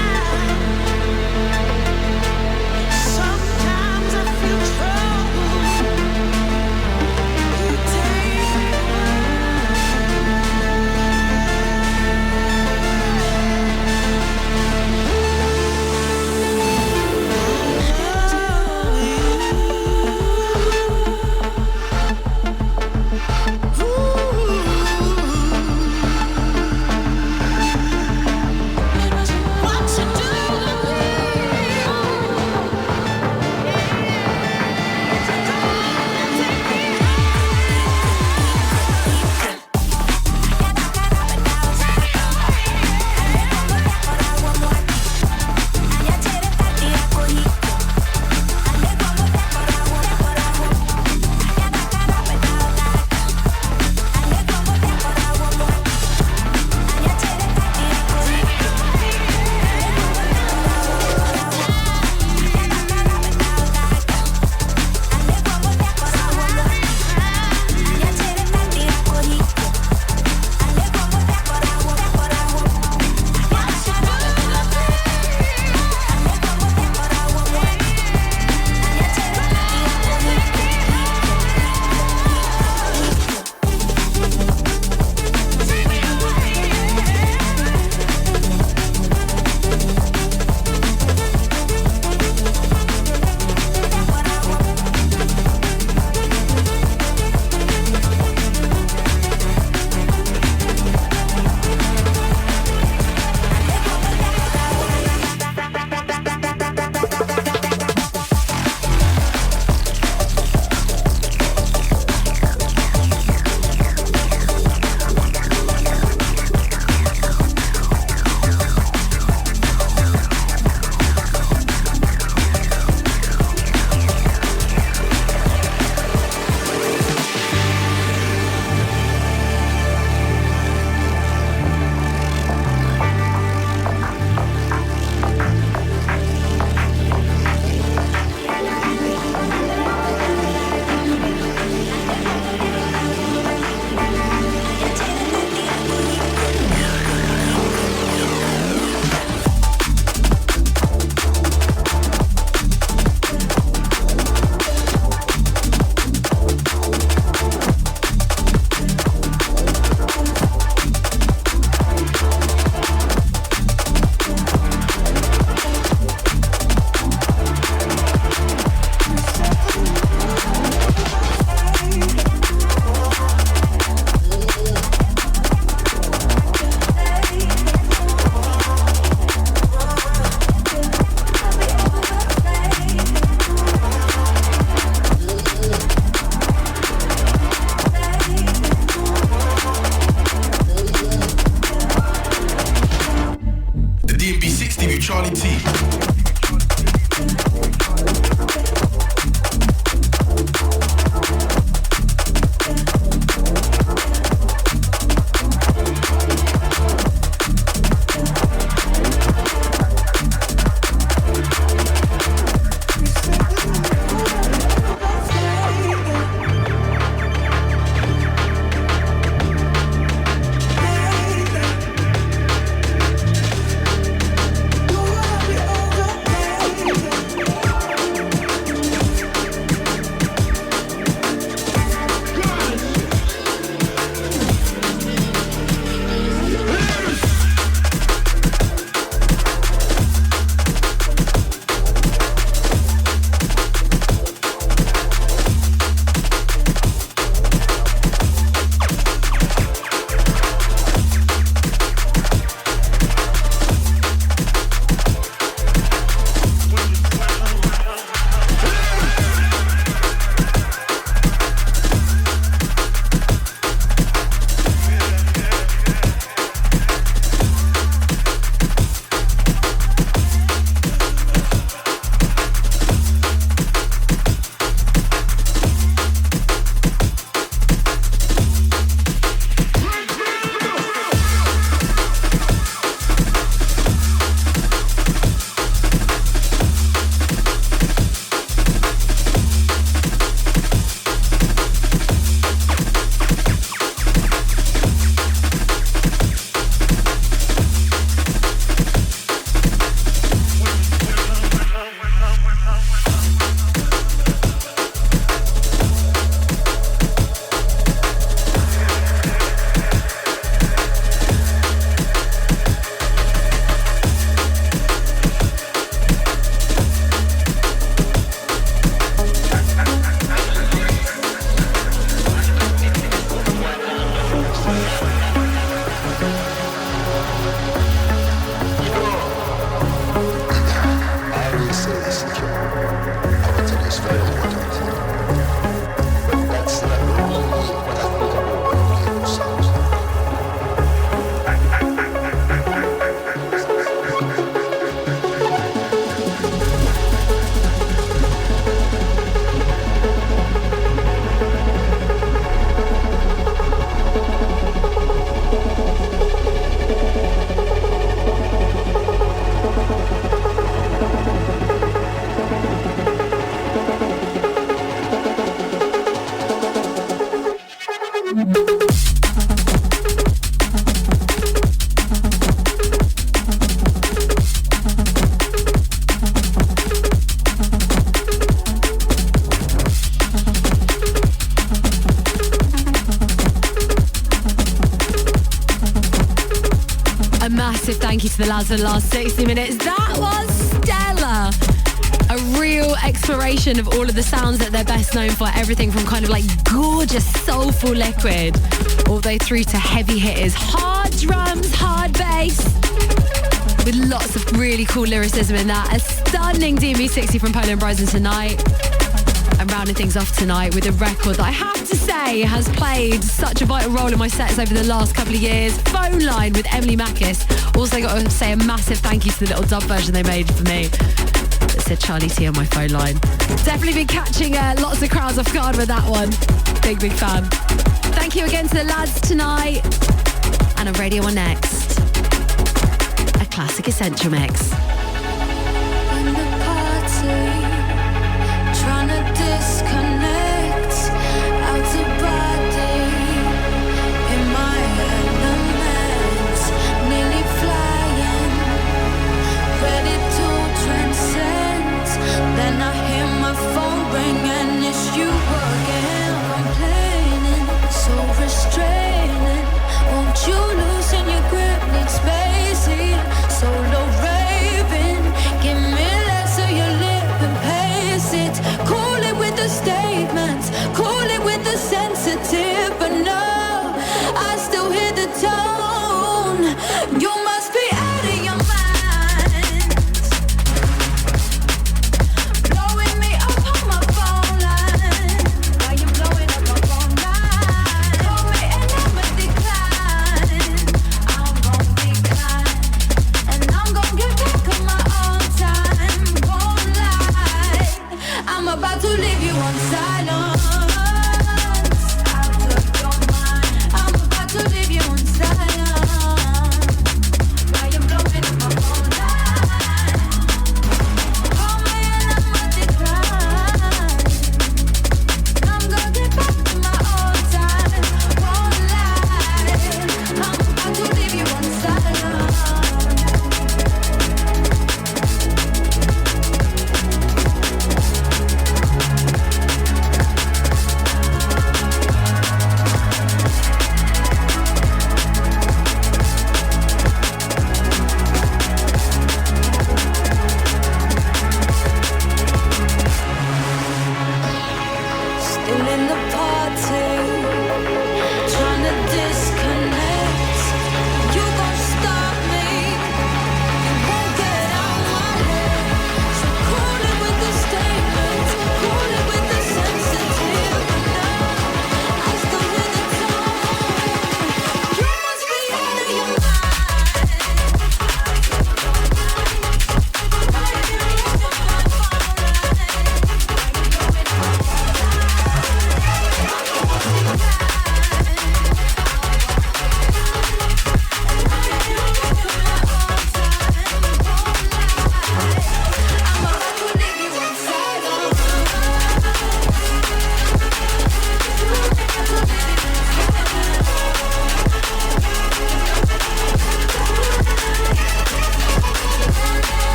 Charlie T. thank you to the lads for the last 60 minutes. That was stellar. A real exploration of all of the sounds that they're best known for. Everything from kind of like gorgeous, soulful liquid, all the way through to heavy hitters, hard drums, hard bass, with lots of really cool lyricism in that. A stunning DMV60 from Pola and Bryson tonight. I'm rounding things off tonight with a record that I have to say has played such a vital role in my sets over the last couple of years. Phone Line with Emily Mackis. Also got to say a massive thank you to the little dub version they made for me. It said Charlie T on my phone line. Definitely been catching lots of crowds off guard with that one. Big fan. Thank you again to the lads tonight. And on Radio 1 next, a classic essential mix. In the party, trying to disconnect, out of body, in my element, nearly flying, ready to transcend. Then I hear my phone ring and it's you again, complaining, so restrained.